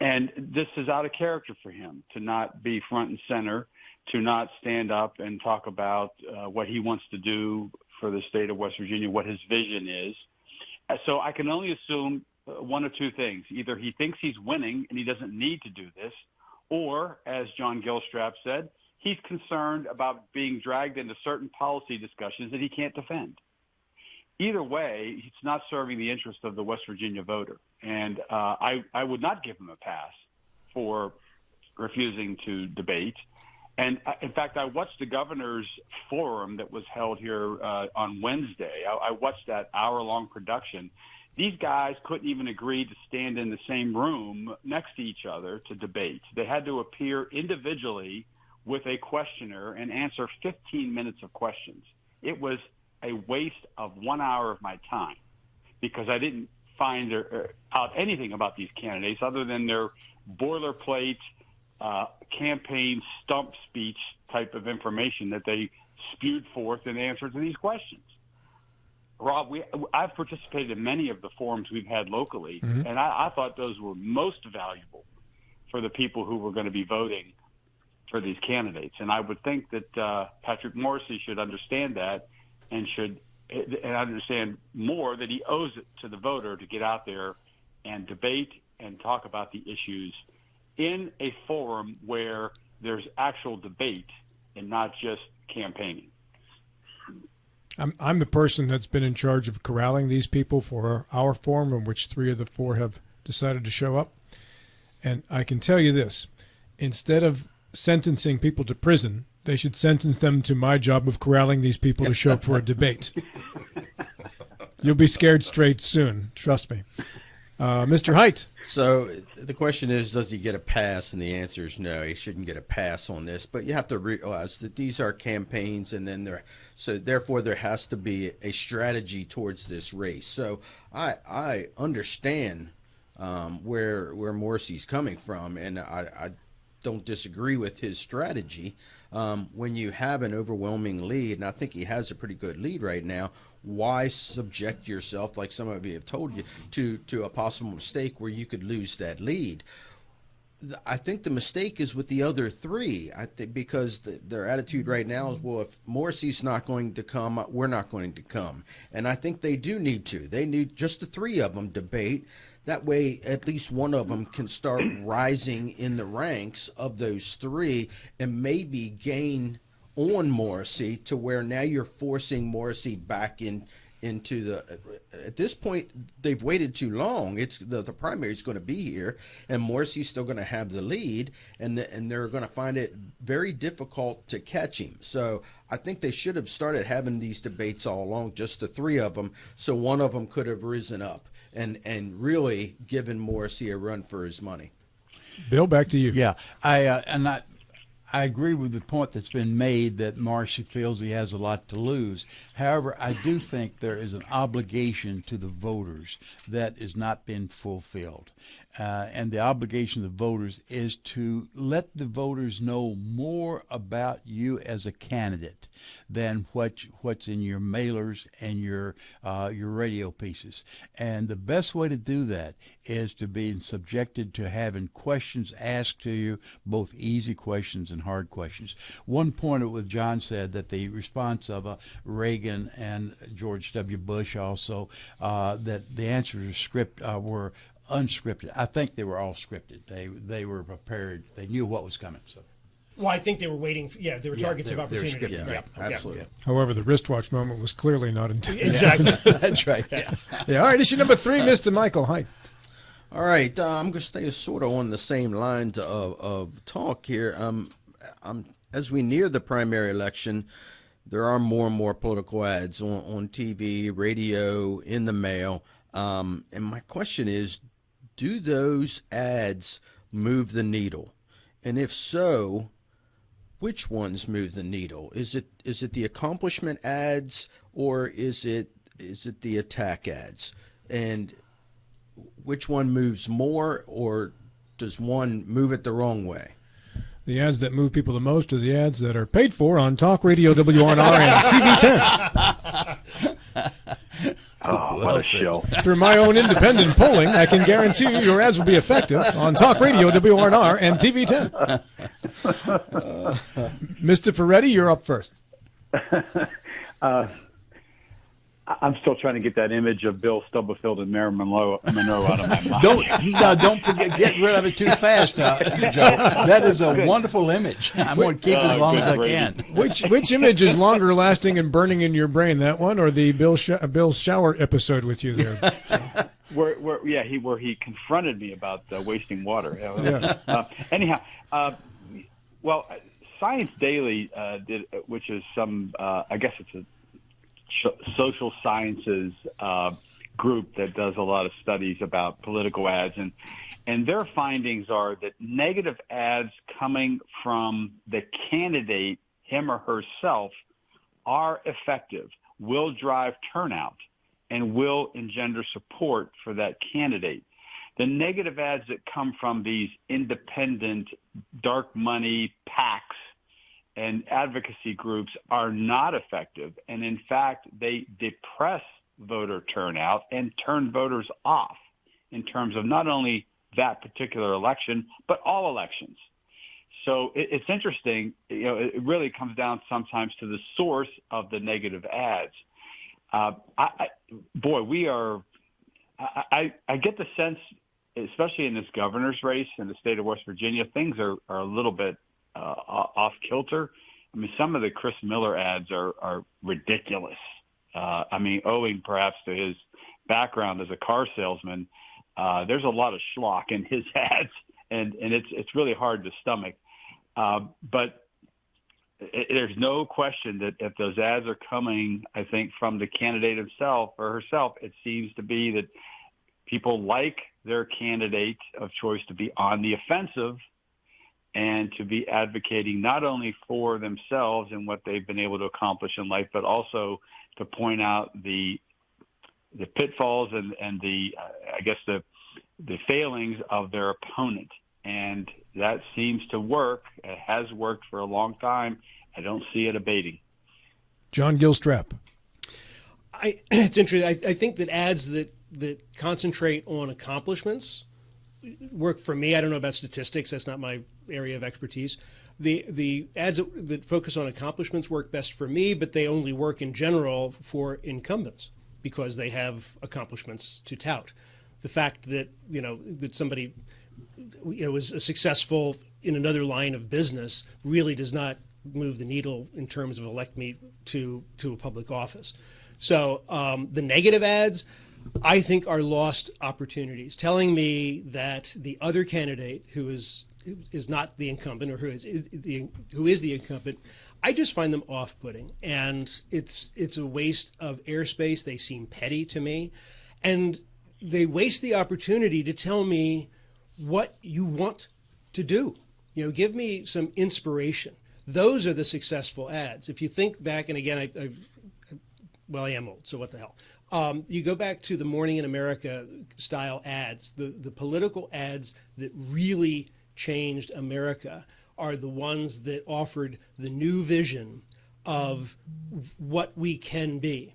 E: And this is out of character for him to not be front and center, to not stand up and talk about what he wants to do for the state of West Virginia, what his vision is. So I can only assume one of two things. Either he thinks he's winning and he doesn't need to do this, or, as John Gilstrap said, he's concerned about being dragged into certain policy discussions that he can't defend. Either way, it's not serving the interest of the West Virginia voter. And I would not give him a pass for refusing to debate. And, in fact, I watched the governor's forum that was held here on Wednesday. I watched that hour-long production. These guys couldn't even agree to stand in the same room next to each other to debate. They had to appear individually with a questioner and answer 15 minutes of questions. It was a waste of 1 hour of my time because I didn't find out anything about these candidates other than their boilerplate campaign stump speech type of information that they spewed forth in answer to these questions. Rob, I've participated in many of the forums we've had locally,
B: Mhm.
E: and I thought those were most valuable for the people who were going to be voting for these candidates. And I would think that Patrick Morrissey should understand that and understand more that he owes it to the voter to get out there and debate and talk about the issues in a forum where there's actual debate and not just campaigning.
B: I'm the person that's been in charge of corralling these people for our forum, in which 3 of the 4 have decided to show up. And I can tell you this, instead of sentencing people to prison, they should sentence them to my job of corralling these people to show up for a debate. You'll be scared straight soon, trust me. Mr. Height.
A: So the question is, does he get a pass? And the answer is no, he shouldn't get a pass on this. But you have to realize that these are campaigns, and then therefore there has to be a strategy towards this race. So I understand where Morrissey's coming from, and I don't disagree with his strategy. When you have an overwhelming lead, and I think he has a pretty good lead right now, why subject yourself, like some of you have told you, to a possible mistake where you could lose that lead? I think the mistake is with the other 3. I think because their attitude right now is, well, if Morrissey's not going to come, we're not going to come. And I think they do need to. They need just the 3 of them debate. That way, at least one of them can start rising in the ranks of those 3 and maybe gain on Morrissey to where now you're forcing Morrissey back into the. At this point, they've waited too long. It's the primary is going to be here, and Morrissey's still going to have the lead, and they're going to find it very difficult to catch him. So I think they should have started having these debates all along, just the 3 of them, so one of them could have risen up and really given Morrissey a run for his money.
B: Bill, back to you.
G: Yeah, I agree with the point that's been made that Morrissey feels he has a lot to lose. However, I do think there is an obligation to the voters that has not been fulfilled. And the obligation of the voters is to let the voters know more about you as a candidate than what's in your mailers and your radio pieces. And the best way to do that is to be subjected to having questions asked to you, both easy questions and hard questions. One point with John said that the response of Reagan and George W. Bush also, that the answers were unscripted. I think they were all scripted. They were prepared. They knew what was coming. So.
C: Well, I think they were waiting. They were targets of opportunity.
A: Yeah, absolutely.
B: However, the wristwatch moment was clearly not intended.
C: Exactly.
G: That's right.
B: Yeah. All right, issue number 3, Mr. Michael Height.
A: All right, I'm going to stay sort of on the same lines of talk here. As we near the primary election, there are more and more political ads on TV, radio, in the mail. And my question is, do those ads move the needle? And if so, which ones move the needle? Is it the accomplishment ads, or is it the attack ads? And which one moves more, or does one move it the wrong way?
B: The ads that move people the most are the ads that are paid for on Talk Radio WRNR and TV10.
E: Oh, what a show.
B: Through my own independent polling, I can guarantee you your ads will be effective on Talk Radio WRNR and TV10. Mr. Ferretti, you're up first.
E: I'm still trying to get that image of Bill Stubblefield and Marilyn Monroe out of my mind.
G: Don't forget, get rid of it too fast, Joe. That is a wonderful image. I'm going to keep it as long as I can.
B: Which image is longer lasting and burning in your brain, that one or the Bill shower episode with you there?
E: Where he confronted me about wasting water. Anyhow, Science Daily did, which is some, I guess it's a social sciences group that does a lot of studies about political ads, and their findings are that negative ads coming from the candidate, him or herself, are effective, will drive turnout, and will engender support for that candidate. The negative ads that come from these independent dark money PACs and advocacy groups are not effective, and in fact, they depress voter turnout and turn voters off in terms of not only that particular election, but all elections. So it's interesting. It really comes down sometimes to the source of the negative ads. I get the sense, especially in this governor's race in the state of West Virginia, things are a little bit off kilter. I mean, some of the Chris Miller ads are ridiculous. Owing perhaps to his background as a car salesman, there's a lot of schlock in his ads, and it's really hard to stomach. But there's no question that if those ads are coming, I think, from the candidate himself or herself, it seems to be that people like their candidate of choice to be on the offensive and to be advocating not only for themselves and what they've been able to accomplish in life, but also to point out the pitfalls and the failings of their opponent. And that seems to work. It has worked for a long time. I don't see it abating.
B: John Gilstrap.
C: It's interesting. I think that ads that concentrate on accomplishments work for me. I don't know about statistics. That's not my area of expertise. The ads that focus on accomplishments work best for me, but they only work in general for incumbents because they have accomplishments to tout. The fact that that somebody was successful in another line of business really does not move the needle in terms of elect me to a public office. So the negative ads, I think, are lost opportunities, telling me that the other candidate who is not the incumbent, or who is the incumbent, I just find them off-putting, and it's a waste of airspace. They seem petty to me, and they waste the opportunity to tell me what you want to do. Give me some inspiration. Those are the successful ads. If you think back, and again, I am old, so what the hell? You go back to the Morning in America style ads, the political ads that really changed America are the ones that offered the new vision of what we can be.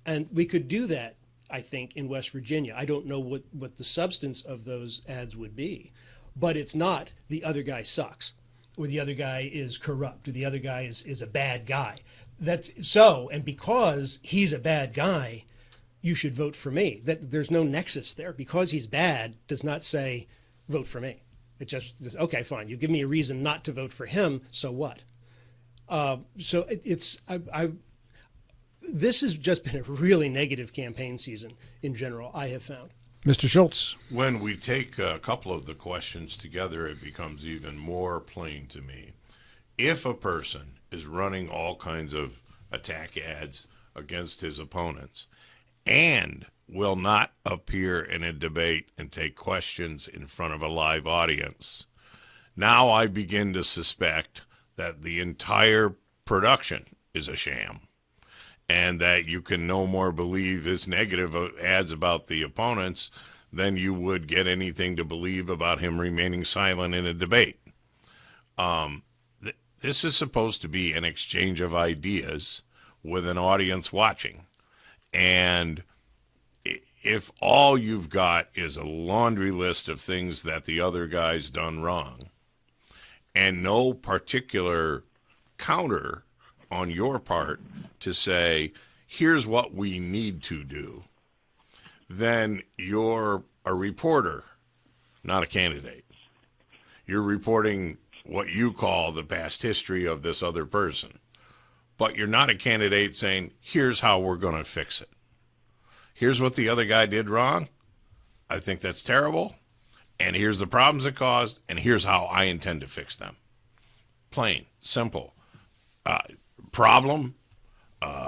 C: And we could do that, I think, in West Virginia. I don't know what the substance of those ads would be, but it's not the other guy sucks, or the other guy is corrupt, or the other guy is a bad guy. And because he's a bad guy, you should vote for me. There's no nexus there. Because he's bad does not say vote for me. It just, okay, fine. You give me a reason not to vote for him, so what? This has just been a really negative campaign season in general, I have found.
B: Mr. Schultz.
D: When we take a couple of the questions together, it becomes even more plain to me. If a person is running all kinds of attack ads against his opponents and will not appear in a debate and take questions in front of a live audience, now I begin to suspect that the entire production is a sham, and that you can no more believe his negative ads about the opponents than you would get anything to believe about him remaining silent in a debate. This is supposed to be an exchange of ideas with an audience watching. And if all you've got is a laundry list of things that the other guy's done wrong and no particular counter on your part to say, here's what we need to do, then you're a reporter, not a candidate. You're reporting what you call the past history of this other person. But you're not a candidate saying, here's how we're going to fix it. Here's what the other guy did wrong. I think that's terrible. And here's the problems it caused. And here's how I intend to fix them. Plain, simple. Problem,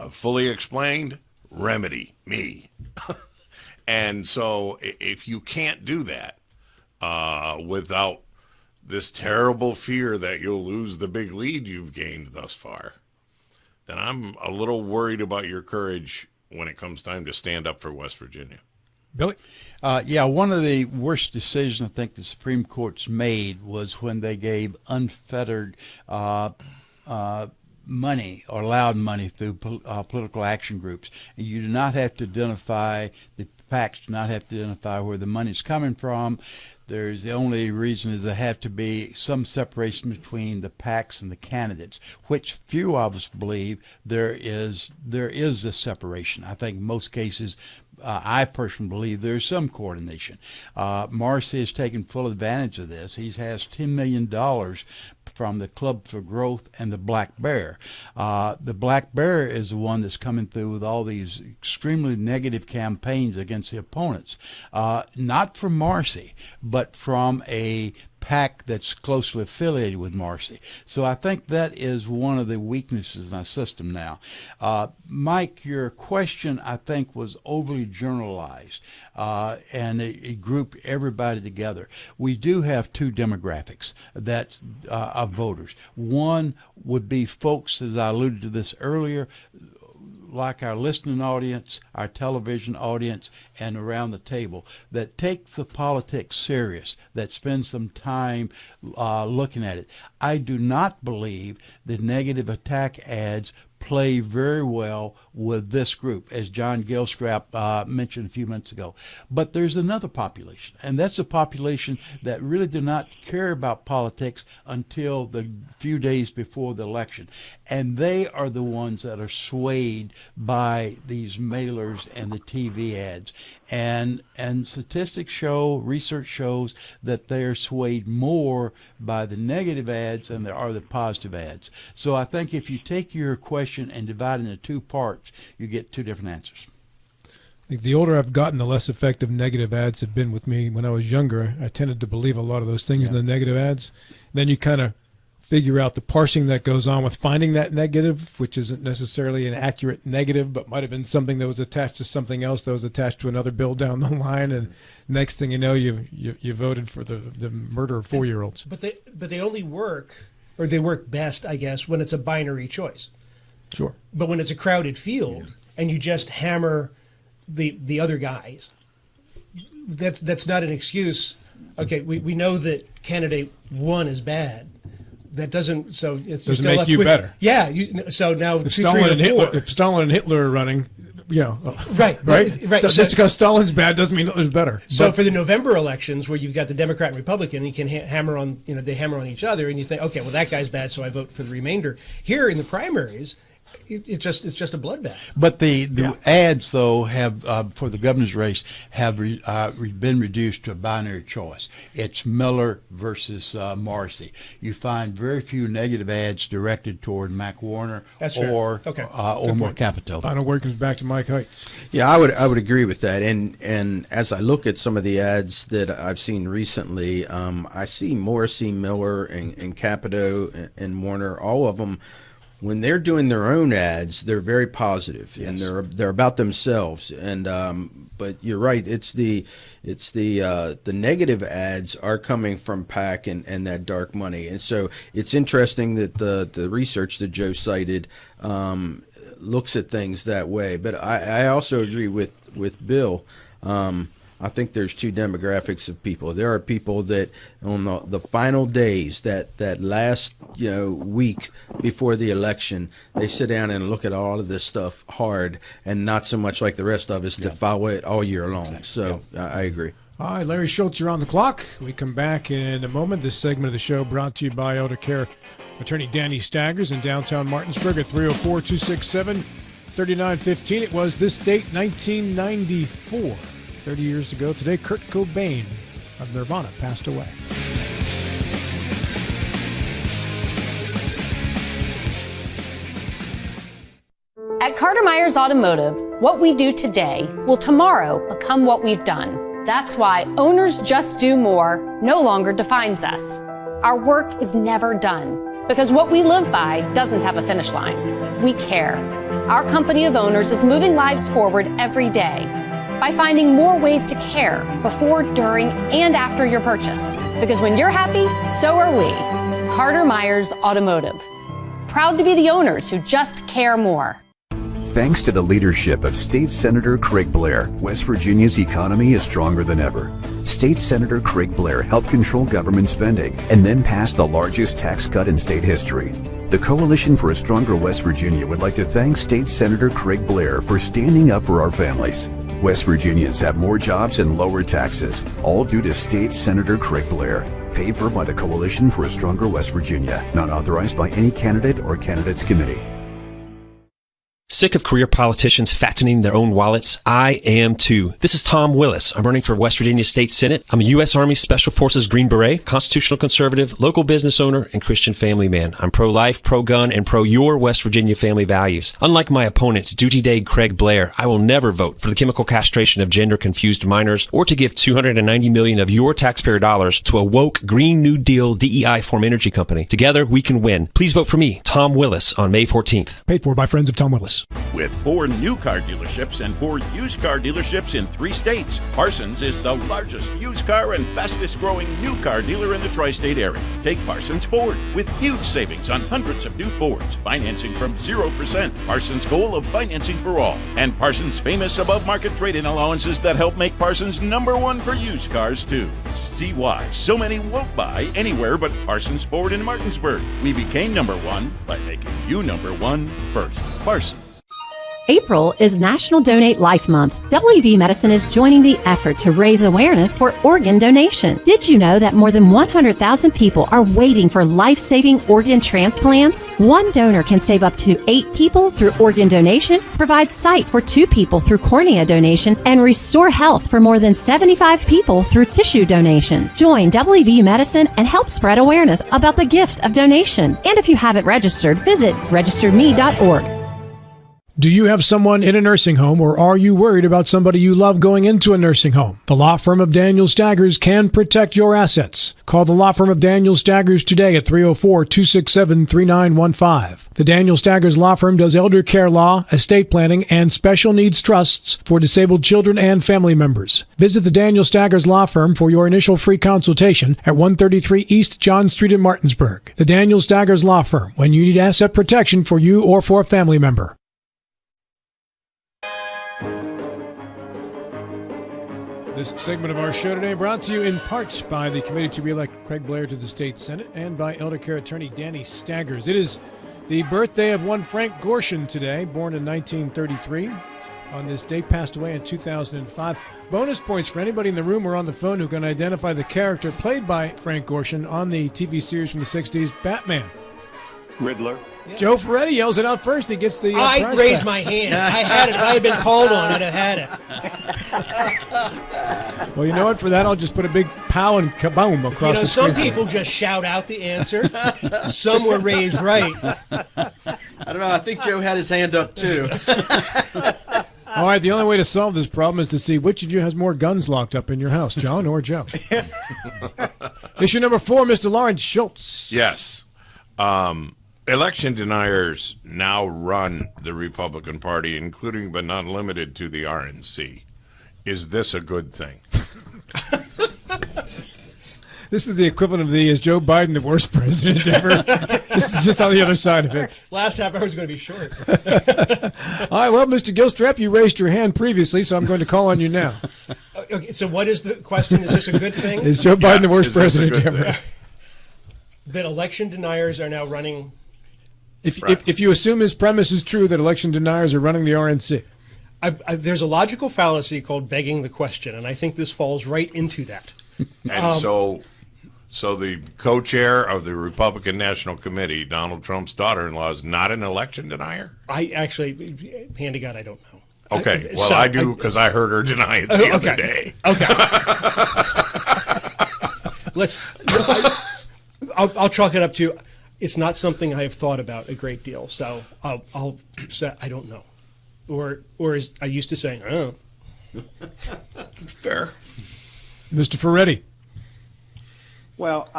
D: fully explained, remedy, me. And so if you can't do that without this terrible fear that you'll lose the big lead you've gained thus far, then I'm a little worried about your courage when it comes time to stand up for West Virginia.
B: Billy?
G: One of the worst decisions I think the Supreme Court's made was when they gave unfettered money or allowed money through political action groups. And you do not have to identify, the PACs do not have to identify where the money's coming from. There's the only reason is there have to be some separation between the PACs and the candidates, which few of us believe there is this separation. I think in most cases, I personally believe there's some coordination. Marcy has taken full advantage of this. He has $10 million from the Club for Growth and the Black Bear. The Black Bear is the one that's coming through with all these extremely negative campaigns against the opponents. Not from Marcy, but from a PAC that's closely affiliated with Marcy. So I think that is one of the weaknesses in our system now. Mike, your question, I think, was overly generalized, and it grouped everybody together. We do have two demographics that of voters. One would be folks, as I alluded to this earlier, like our listening audience, our television audience, and around the table, that take the politics serious, that spend some time looking at it. I do not believe the negative attack ads play very well with this group, as John Gilstrap mentioned a few minutes ago. But there's another population, and that's a population that really do not care about politics until the few days before the election. And they are the ones that are swayed by these mailers and the TV ads. And statistics show, research shows that they are swayed more by the negative ads than they are the positive ads. So I think if you take your question and divide it into two parts, you get two different answers.
B: I think the older I've gotten, the less effective negative ads have been with me. When I was younger, I tended to believe a lot of those things in the negative ads. Then you kind of figure out the parsing that goes on with finding that negative, which isn't necessarily an accurate negative, but might have been something that was attached to something else that was attached to another bill down the line, and next thing you know, you voted for the murder of 4-year-olds.
C: But they only work, or they work best, I guess, when it's a binary choice.
B: Sure.
C: But when it's a crowded field and you just hammer the other guys, that's not an excuse. Okay, we know that candidate 1 is bad. That doesn't, so it's
B: doesn't make you better.
C: Yeah, so now
B: if Stalin and Hitler are running, right. Just because Stalin's bad doesn't mean Hitler's better.
C: So for the November elections, where you've got the Democrat and Republican, and you can hammer on, they hammer on each other, and you think, okay, well that guy's bad, so I vote for the remainder. Here in the primaries, it's just a bloodbath.
G: But the ads, though, have for the governor's race have been reduced to a binary choice. It's Miller versus Marcy. You find very few negative ads directed toward Mac Warner or more Capito.
B: Final word comes back to Mike Heights.
A: Yeah, I would agree with that. And as I look at some of the ads that I've seen recently, I see Morrissey, Miller, and Capito and Warner, all of them. When they're doing their own ads, they're very positive, and they're about themselves. And but you're right, it's the negative ads are coming from PAC and that dark money. And so it's interesting that the research that Joe cited looks at things that way. But I also agree with Bill. I think there's two demographics of people. There are people that on the final days, that last week before the election, they sit down and look at all of this stuff hard, and not so much like the rest of us that follow it all year long. Exactly. So I agree.
B: All right, Larry Schultz, you're on the clock. We come back in a moment. This segment of the show brought to you by Elder Care attorney Danny Staggers in downtown Martinsburg at 304-267-3915. It was this date, 1994. 30 years ago today, Kurt Cobain of Nirvana passed away.
F: At Carter Myers Automotive, what we do today will tomorrow become what we've done. That's why Owners Just Do More no longer defines us. Our work is never done because what we live by doesn't have a finish line. We care. Our company of owners is moving lives forward every day by finding more ways to care before, during, and after your purchase. Because when you're happy, so are we. Carter Myers Automotive. Proud to be the owners who just care more.
V: Thanks to the leadership of State Senator Craig Blair, West Virginia's economy is stronger than ever. State Senator Craig Blair helped control government spending and then passed the largest tax cut in state history. The Coalition for a Stronger West Virginia would like to thank State Senator Craig Blair for standing up for our families. West Virginians have more jobs and lower taxes, all due to State Senator Craig Blair. Paid for by the Coalition for a Stronger West Virginia. Not authorized by any candidate or candidates committee.
H: Sick of career politicians fattening their own wallets? I am too. This is Tom Willis. I'm running for West Virginia State Senate. I'm a U.S. Army Special Forces Green Beret, constitutional conservative, local business owner, and Christian family man. I'm pro-life, pro-gun, and pro-your West Virginia family values. Unlike my opponent, Duty Day Craig Blair, I will never vote for the chemical castration of gender-confused minors or to give $290 million of your taxpayer dollars to a woke Green New Deal DEI form energy company. Together, we can win. Please vote for me, Tom Willis, on May 14th.
B: Paid for by friends of Tom Willis.
J: With 4 new car dealerships and 4 used car dealerships in 3 states, Parsons is the largest used car and fastest growing new car dealer in the tri-state area. Take Parsons Ford with huge savings on hundreds of new Fords, financing from 0%, Parsons' goal of financing for all, and Parsons' famous above-market trade-in allowances that help make Parsons #1 for used cars too. See why so many won't buy anywhere but Parsons Ford in Martinsburg. We became #1 by making you #1 first. Parsons.
W: April is National Donate Life Month. WV Medicine is joining the effort to raise awareness for organ donation. Did you know that more than 100,000 people are waiting for life-saving organ transplants? One donor can save up to 8 people through organ donation, provide sight for 2 people through cornea donation, and restore health for more than 75 people through tissue donation. Join WV Medicine and help spread awareness about the gift of donation. And if you haven't registered, visit registerme.org.
B: Do you have someone in a nursing home, or are you worried about somebody you love going into a nursing home? The law firm of Daniel Staggers can protect your assets. Call the law firm of Daniel Staggers today at 304-267-3915. The Daniel Staggers Law Firm does elder care law, estate planning, and special needs trusts for disabled children and family members. Visit the Daniel Staggers Law Firm for your initial free consultation at 133 East John Street in Martinsburg. The Daniel Staggers Law Firm, when you need asset protection for you or for a family member. This segment of our show today brought to you in part by the committee to re-elect Craig Blair to the state senate and by elder care attorney Danny Staggers. It is the birthday of one Frank Gorshin today, born in 1933. On this day, passed away in 2005. Bonus points for anybody in the room or on the phone who can identify the character played by Frank Gorshin on the TV series from the 60s, Batman.
E: Riddler.
B: Yeah. Joe Ferretti yells it out first. He gets the
C: I raised my hand. I had it. If I had been called on it, I had it.
B: Well, you know what? For that, I'll just put a big pow and kaboom across the screen.
C: Some people just shout out the answer. Some were raised right.
A: I don't know. I think Joe had his hand up, too.
B: All right, the only way to solve this problem is to see which of you has more guns locked up in your house, John or Joe. Issue number 4, Mr. Lawrence Schultz.
D: Yes. Election deniers now run the Republican Party, including but not limited to the RNC. Is this a good thing?
B: This is the equivalent of is Joe Biden the worst president ever? This is just on the other side of it.
C: Last half hour is going to be short.
B: All right, well, Mr. Gilstrap, you raised your hand previously, so I'm going to call on you now.
C: Okay, so what is the question? Is this a good thing?
B: Is Joe Biden the worst president ever?
C: That election deniers are now running...
B: If you assume his premise is true that election deniers are running the RNC.
C: There's a logical fallacy called begging the question, and I think this falls right into that.
D: And so the co-chair of the Republican National Committee, Donald Trump's daughter-in-law, is not an election denier?
C: I actually, hand to God, I don't know.
D: Okay, well, I do because I heard her deny it the other day.
C: Okay. I'll chalk it up to... It's not something I have thought about a great deal, so I'll say I don't know, or as I used to say, oh.
D: Fair,
B: Mr. Ferretti.
E: Well,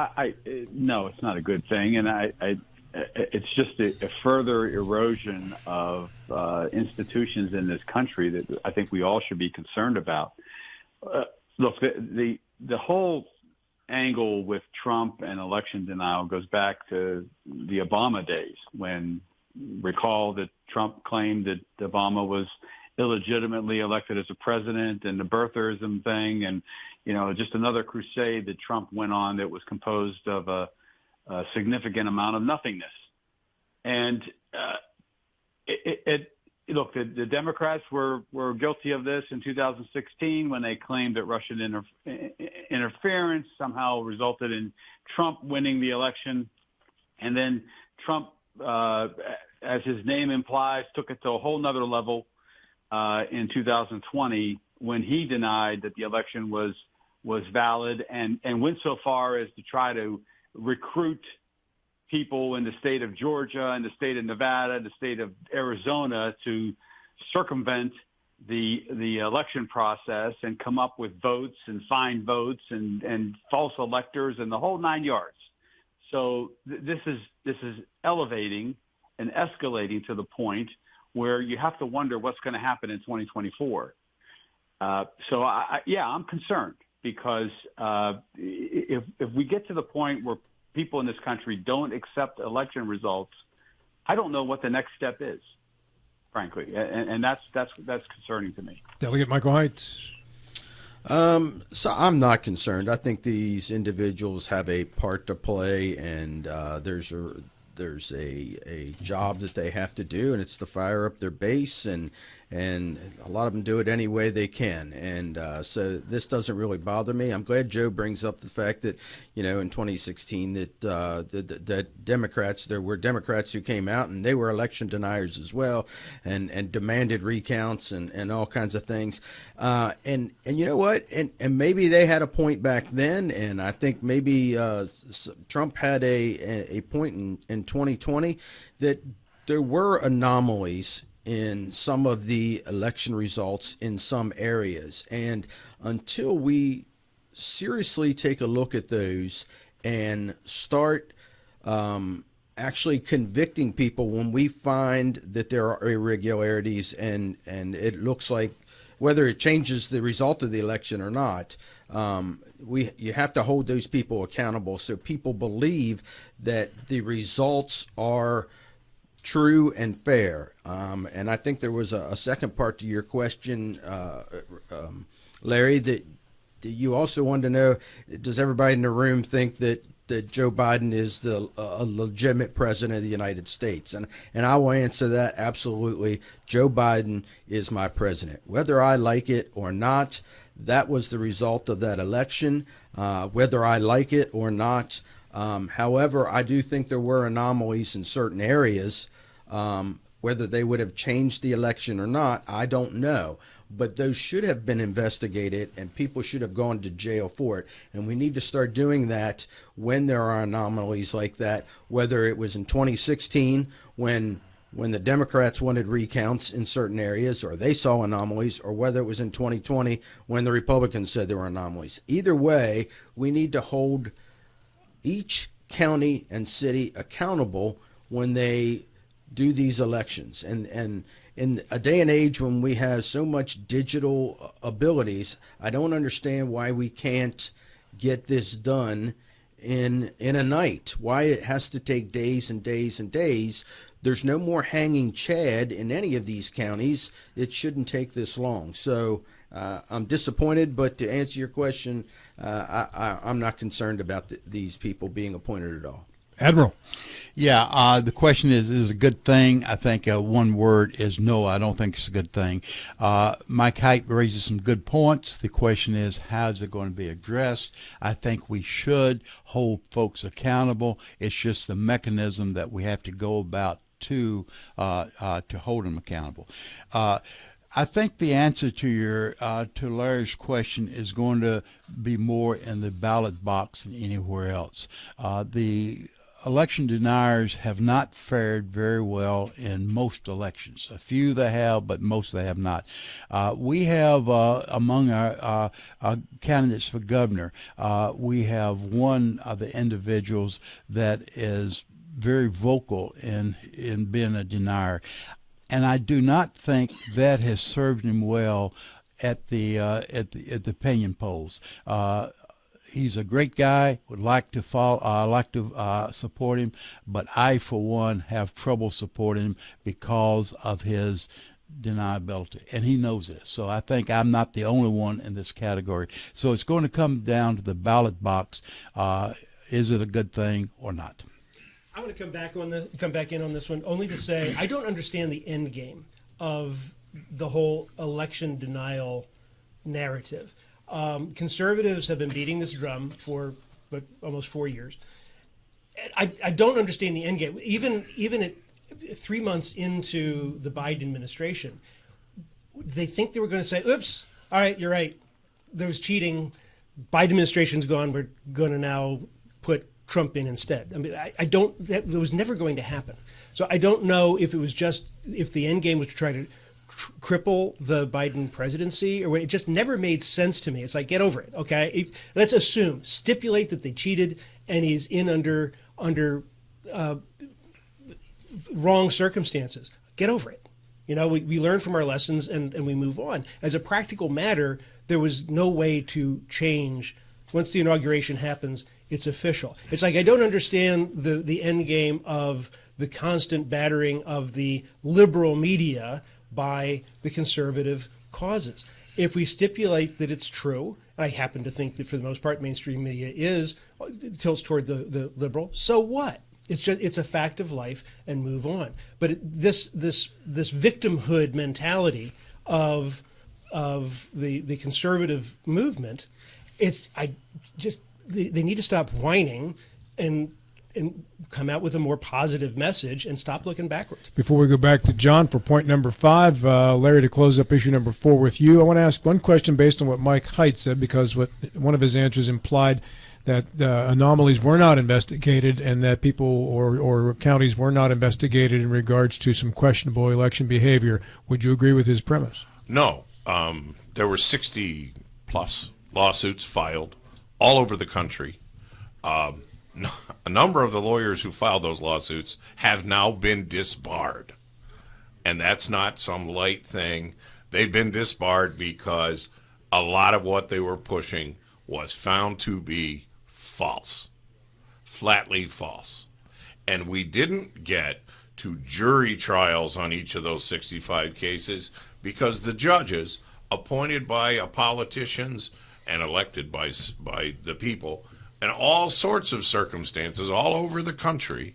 E: no, it's not a good thing, and it's just a further erosion of institutions in this country that I think we all should be concerned about. Look, the whole angle with Trump and election denial goes back to the Obama days, when recall that Trump claimed that Obama was illegitimately elected as a president, and the birtherism thing, and just another crusade that Trump went on that was composed of a significant amount of nothingness. And look, the Democrats were guilty of this in 2016 when they claimed that Russian interference somehow resulted in Trump winning the election. And then Trump, as his name implies, took it to a whole nother level in 2020 when he denied that the election was valid and went so far as to try to recruit people in the state of Georgia and the state of Nevada, the state of Arizona to circumvent the election process and come up with votes and find votes and false electors and the whole 9 yards. So this is elevating and escalating to the point where you have to wonder what's going to happen in 2024. So I'm concerned because if we get to the point where people in this country don't accept election results, I don't know what the next step is, frankly, and that's concerning to me.
B: Delegate Michael Haidt.
A: So I'm not concerned. I think these individuals have a part to play, and there's a job that they have to do, and it's to fire up their base, and a lot of them do it any way they can. And so this doesn't really bother me. I'm glad Joe brings up the fact that, in 2016 that Democrats, there were Democrats who came out and they were election deniers as well and demanded recounts and all kinds of things. And you know what? And maybe they had a point back then. And I think maybe Trump had a point in 2020 that there were anomalies in some of the election results in some areas. And until we seriously take a look at those and start actually convicting people when we find that there are irregularities and it looks like whether it changes the result of the election or not, you have to hold those people accountable so people believe that the results are true and fair. And I think there was a second part to your question, Larry, that you also wanted to know, does everybody in the room think that Joe Biden is a legitimate president of the United States? And I will answer that absolutely. Joe Biden is my president. Whether I like it or not, that was the result of that election, whether I like it or not. However, I do think there were anomalies in certain areas. Whether they would have changed the election or not, I don't know. But those should have been investigated and people should have gone to jail for it. And we need to start doing that when there are anomalies like that, whether it was in 2016 when the Democrats wanted recounts in certain areas or they saw anomalies, or whether it was in 2020 when the Republicans said there were anomalies. Either way, we need to hold each county and city accountable when they do these elections. And in a day and age when we have so much digital abilities, I don't understand why we can't get this done in a night, why it has to take days and days and days. There's no more hanging Chad in any of these counties. It shouldn't take this long. So I'm disappointed, but to answer your question, I'm not concerned about these people being appointed at all.
B: Admiral.
G: Yeah, the question is it a good thing? I think one word is no, I don't think it's a good thing. Mike Haidt raises some good points. The question is, how is it going to be addressed? I think we should hold folks accountable. It's just the mechanism that we have to go about to hold them accountable. I think the answer to to Larry's question is going to be more in the ballot box than anywhere else. The election deniers have not fared very well in most elections. A few they have, but most they have not. We have among our candidates for governor, we have one of the individuals that is very vocal in being a denier. And I do not think that has served him well at the opinion polls. He's a great guy. Would like to support him, but I, for one, have trouble supporting him because of his deniability, and he knows this. So I think I'm not the only one in this category. So it's going to come down to the ballot box. Is it a good thing or not?
C: I want to come back in on this one only to say I don't understand the end game of the whole election denial narrative. Conservatives have been beating this drum for almost 4 years. I don't understand the end game. Even at 3 months into the Biden administration, they think they were going to say, "Oops, all right, you're right. There was cheating. Biden administration's gone. We're going to now put Trump in instead." I mean, I don't. That was never going to happen. So I don't know if it was just if the end game was to try to cripple the Biden presidency, or it just never made sense to me. It's like, get over it, okay? Let's stipulate that they cheated and he's in under wrong circumstances. Get over it. You know, we learn from our lessons and we move on. As a practical matter, there was no way to change. Once the inauguration happens, it's official. It's like I don't understand the end game of the constant battering of the liberal media by the conservative causes. If we stipulate that it's true, I happen to think that for the most part mainstream media tilts toward the liberal, so what? It's a fact of life and move on. But this victimhood mentality of the conservative movement, they need to stop whining and come out with a more positive message and stop looking backwards.
B: Before we go back to John for point number 5, Larry, to close up issue number 4 with you, I want to ask one question based on what Mike Haidt said, because one of his answers implied that anomalies were not investigated and that people or counties were not investigated in regards to some questionable election behavior. Would you agree with his premise?
D: No. There were 60 plus lawsuits filed all over the country. A number of the lawyers who filed those lawsuits have now been disbarred. And that's not some light thing. They've been disbarred because a lot of what they were pushing was found to be false, flatly false. And we didn't get to jury trials on each of those 65 cases because the judges, appointed by politicians and elected by the people, in all sorts of circumstances all over the country,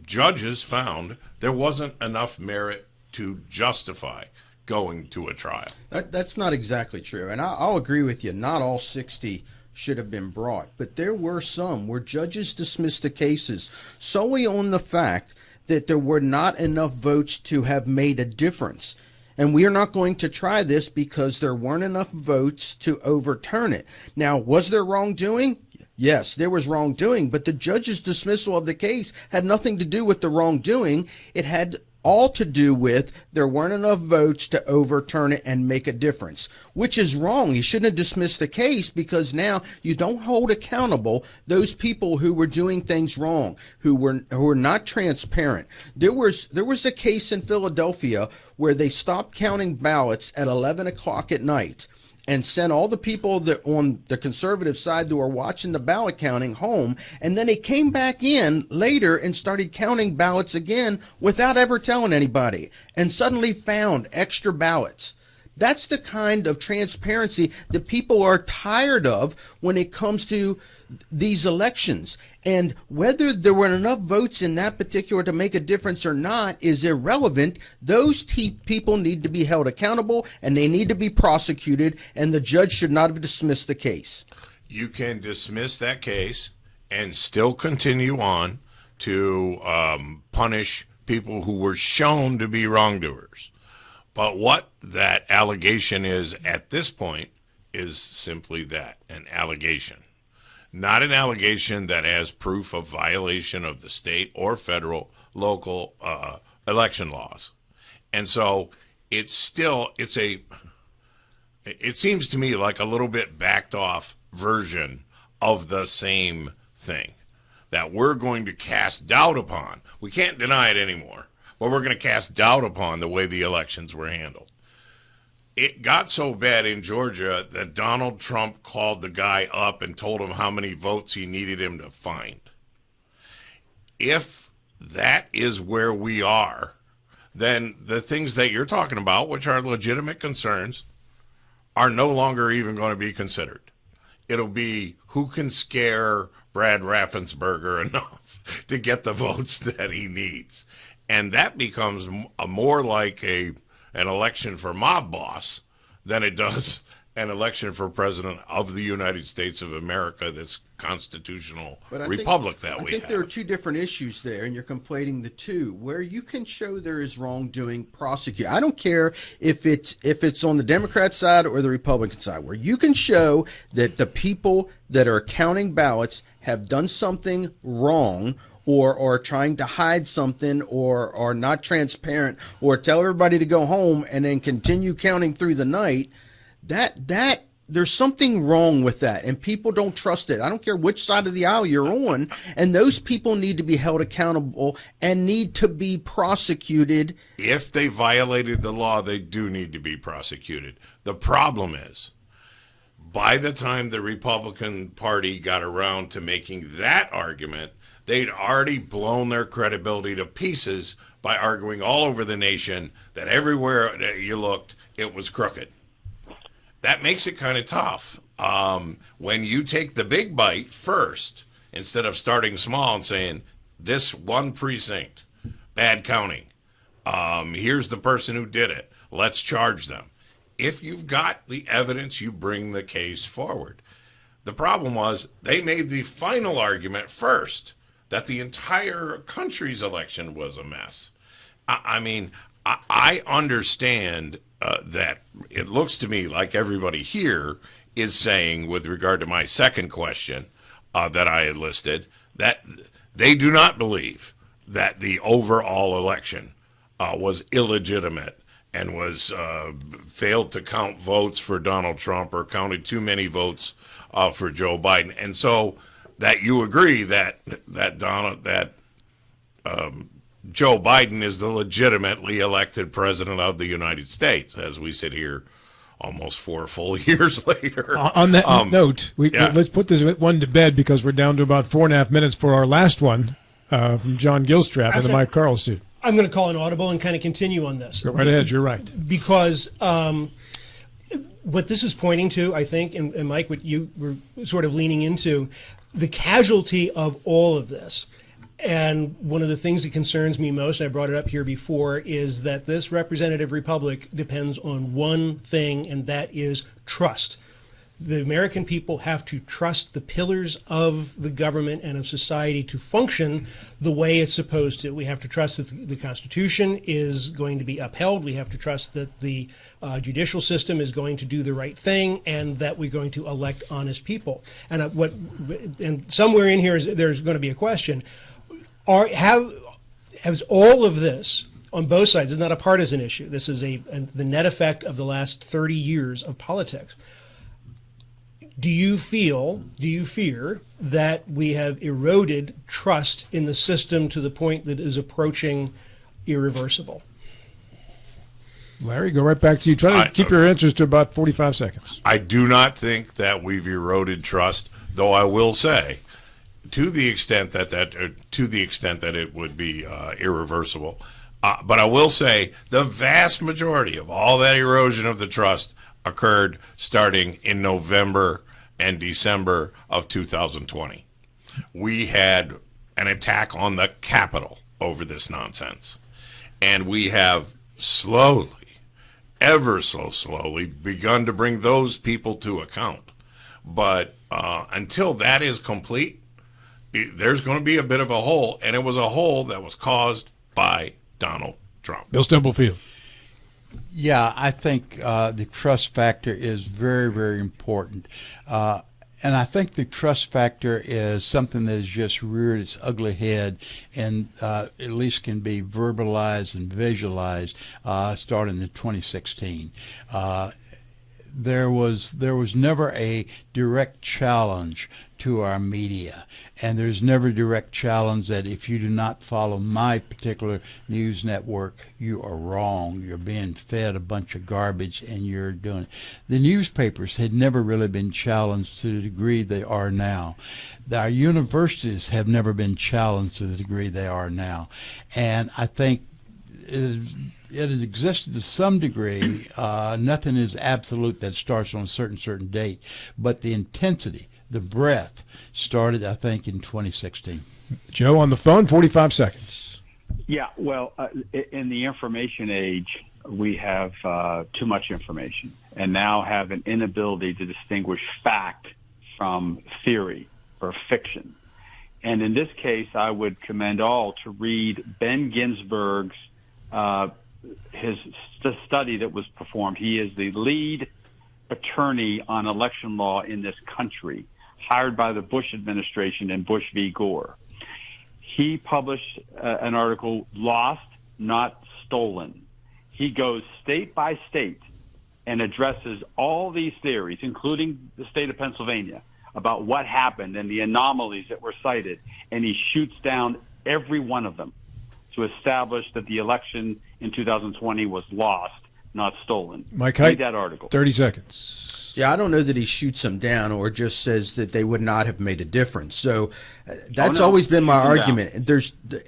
D: judges found there wasn't enough merit to justify going to a trial.
A: That's not exactly true. And I'll agree with you. Not all 60 should have been brought. But there were some where judges dismissed the cases solely on the fact that there were not enough votes to have made a difference. And we are not going to try this because there weren't enough votes to overturn it. Now, was there wrongdoing? Yes, there was wrongdoing, but the judge's dismissal of the case had nothing to do with the wrongdoing. It had all to do with there weren't enough votes to overturn it and make a difference, which is wrong. You shouldn't have dismissed the case because now you don't hold accountable those people who were doing things wrong, who were not transparent. There was a case in Philadelphia where they stopped counting ballots at 11 o'clock at night and sent all the people that on the conservative side who were watching the ballot counting home, and then they came back in later and started counting ballots again without ever telling anybody, and suddenly found extra ballots. That's the kind of transparency that people are tired of when it comes to these elections. And whether there were enough votes in that particular to make a difference or not is irrelevant. Those people need to be held accountable and they need to be prosecuted, and the judge should not have dismissed the case.
D: You can dismiss that case and still continue on to punish people who were shown to be wrongdoers. But what that allegation is at this point is simply that, an allegation. Not an allegation that has proof of violation of the state or federal, local election laws. And so it seems to me like a little bit backed off version of the same thing that we're going to cast doubt upon. We can't deny it anymore, but we're going to cast doubt upon the way the elections were handled. It got so bad in Georgia that Donald Trump called the guy up and told him how many votes he needed him to find. If that is where we are, then the things that you're talking about, which are legitimate concerns, are no longer even going to be considered. It'll be who can scare Brad Raffensperger enough to get the votes that he needs. And that becomes more like an election for mob boss than it does an election for president of the United States of America, this constitutional republic that we have.
A: I think there are two different issues there, and you're conflating the two. Where you can show there is wrongdoing, prosecute. I don't care if it's on the Democrat side or the Republican side. Where you can show that the people that are counting ballots have done something wrong, or trying to hide something, or are not transparent, or tell everybody to go home and then continue counting through the night. That there's something wrong with that, and people don't trust it. I don't care which side of the aisle you're on, and those people need to be held accountable and need to be prosecuted.
D: If they violated the law, they do need to be prosecuted. The problem is, by the time the Republican Party got around to making that argument, they'd already blown their credibility to pieces by arguing all over the nation that everywhere that you looked, it was crooked. That makes it kind of tough. When you take the big bite first, instead of starting small and saying, this one precinct, bad counting, here's the person who did it, let's charge them. If you've got the evidence, you bring the case forward. The problem was they made the final argument first, that the entire country's election was a mess. I understand that it looks to me like everybody here is saying, with regard to my second question that I had listed, that they do not believe that the overall election was illegitimate and was failed to count votes for Donald Trump or counted too many votes for Joe Biden. And so that you agree that Joe Biden is the legitimately elected president of the United States, as we sit here almost 4 full years later.
B: On that note, let's put this one to bed, because we're down to about 4.5 minutes for our last one from John Gilstrap in the Mike Carl suit.
C: I'm going to call an audible and kind of continue on this.
B: Go right ahead, you're right.
C: Because what this is pointing to, I think, and Mike, what you were sort of leaning into, the casualty of all of this. And one of the things that concerns me most, and I brought it up here before, is that this representative republic depends on one thing, and that is trust. The American people have to trust the pillars of the government and of society to function the way it's supposed to. We have to trust that the Constitution is going to be upheld. We have to trust that the judicial system is going to do the right thing, and that we're going to elect honest people. And and somewhere in here there's going to be a question. Has all of this on both sides, it's not a partisan issue, this is the net effect of the last 30 years of politics. Do you fear that we have eroded trust in the system to the point that is approaching irreversible?
B: Larry, go right back to you. Try to keep your answers to about 45 seconds.
D: I do not think that we've eroded trust, though I will say, to the extent that it would be irreversible. But I will say the vast majority of all that erosion of the trust occurred starting in November and December of 2020. We had an attack on the Capitol over this nonsense. And we have slowly, ever so slowly, begun to bring those people to account. But until that is complete, there's going to be a bit of a hole, and it was a hole that was caused by Donald Trump.
B: Bill Stubblefield.
G: Yeah, I think the trust factor is very, very important. And I think the trust factor is something that has just reared its ugly head and at least can be verbalized and visualized starting in 2016. There was never a direct challenge to our media, and there's never direct challenge that if you do not follow my particular news network, you are wrong. You're being fed a bunch of garbage and you're doing it. The newspapers had never really been challenged to the degree they are now. Our universities have never been challenged to the degree they are now. And I think it has existed to some degree. Nothing is absolute that starts on a certain date, but the intensity, the breadth, started, I think, in 2016.
B: Joe on the phone, 45 seconds.
E: Yeah, well, in the information age, we have too much information and now have an inability to distinguish fact from theory or fiction. And in this case, I would commend all to read Ben Ginsberg's his study that was performed. He is the lead attorney on election law in this country, hired by the Bush administration and Bush v. Gore. He published an article, Lost, Not Stolen. He goes state by state and addresses all these theories, including the state of Pennsylvania, about what happened and the anomalies that were cited, and he shoots down every one of them to establish that the election in 2020 was lost, not stolen.
B: Mike
E: Read
B: Height,
E: that article.
B: 30 seconds.
A: Yeah, I don't know that he shoots them down or just says that they would not have made a difference. So that's always been my argument.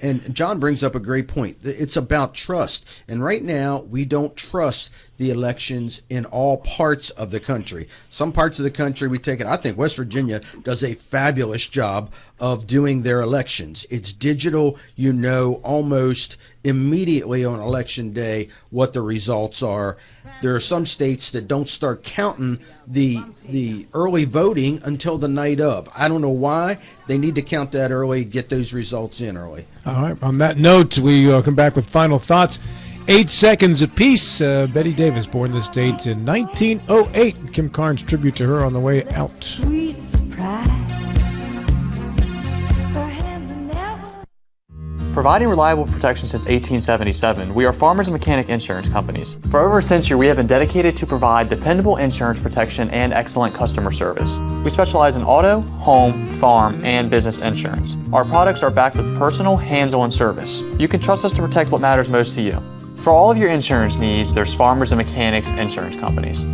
A: And John brings up a great point. It's about trust. And right now, we don't trust the elections in all parts of the country. Some parts of the country we take it. I think West Virginia does a fabulous job of doing their elections. It's digital. You know almost immediately on election day what the results are. There are some states that don't start counting the early voting until the night of. I don't know why. They need to count that early, get those results in early.
B: All right. On that note, we come back with final thoughts. 8 seconds apiece. Betty Davis, born this date in 1908. Kim Carnes' tribute to her on the way out.
I: Sweet surprise. Her hands are never.
K: Providing reliable protection since 1877, we are Farmers and Mechanic Insurance Companies. For over a century, we have been dedicated to provide dependable insurance protection and excellent customer service. We specialize in auto, home, farm, and business insurance. Our products are backed with personal, hands-on service. You can trust us to protect what matters most to you. For all of your insurance needs, there's Farmers and Mechanics Insurance Companies.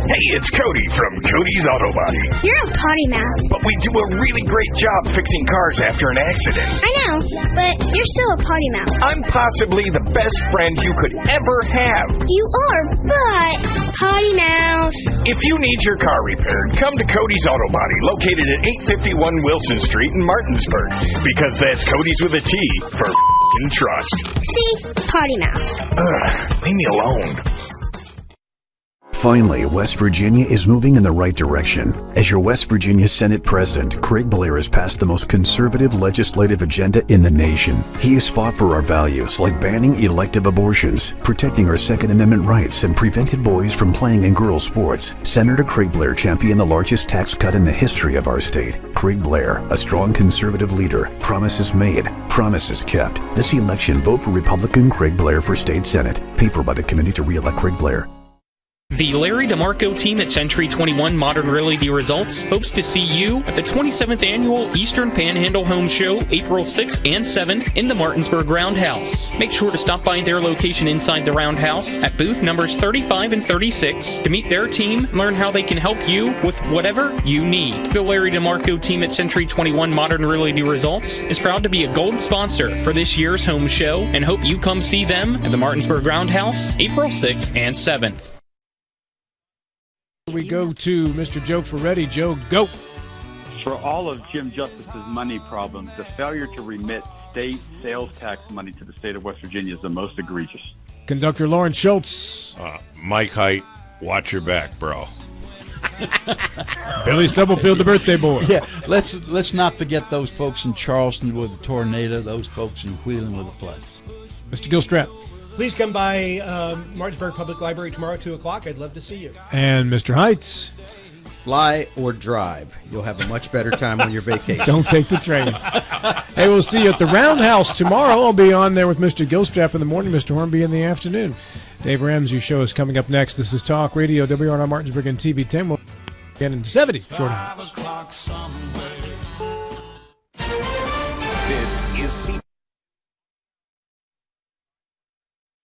O: Hey, it's Cody from Cody's Auto Body.
L: You're a potty mouth.
O: But we do a really great job fixing cars after an accident.
L: I know, but you're still a potty mouth.
O: I'm possibly the best friend you could ever have.
L: You are, but potty mouth.
O: If you need your car repaired, come to Cody's Auto Body, located at 851 Wilson Street in Martinsburg. Because that's Cody's with a T for f***ing trust.
L: See? Potty mouth.
O: Leave me alone.
V: Finally, West Virginia is moving in the right direction. As your West Virginia Senate President, Craig Blair has passed the most conservative legislative agenda in the nation. He has fought for our values like banning elective abortions, protecting our Second Amendment rights, and prevented boys from playing in girls' sports. Senator Craig Blair championed the largest tax cut in the history of our state. Craig Blair, a strong conservative leader. Promises made, promises kept. This election, vote for Republican Craig Blair for State Senate. Paid for by the committee to re-elect Craig Blair.
P: The Larry DeMarco team at Century 21 Modern Realty Results hopes to see you at the 27th Annual Eastern Panhandle Home Show, April 6th and 7th in the Martinsburg Roundhouse. Make sure to stop by their location inside the Roundhouse at booth numbers 35 and 36 to meet their team and learn how they can help you with whatever you need. The Larry DeMarco team at Century 21 Modern Realty Results is proud to be a gold sponsor for this year's home show and hope you come see them at the Martinsburg Roundhouse, April 6th and 7th.
B: We go to Mr. Joe Ferretti. Joe, go.
E: For all of Jim Justice's money problems, the failure to remit state sales tax money to the state of West Virginia is the most egregious.
B: Conductor Lawrence Schultz.
D: Mike Height, watch your back, bro.
B: Billy Stubblefield, the birthday boy.
G: Yeah, let's not forget those folks in Charleston with the tornado, those folks in Wheeling with the floods.
B: Mr. Gilstrap.
C: Please come by Martinsburg Public Library tomorrow at 2 o'clock. I'd love to see you.
B: And Mr. Heights.
A: Fly or drive. You'll have a much better time on your vacation.
B: Don't take the train. Hey, we'll see you at the Roundhouse tomorrow. I'll be on there with Mr. Gilstrap in the morning, Mr. Hornby in the afternoon. Dave Ramsey's show is coming up next. This is Talk Radio, WRNR Martinsburg and TV 10. We'll get in 70 short hours.
U: This is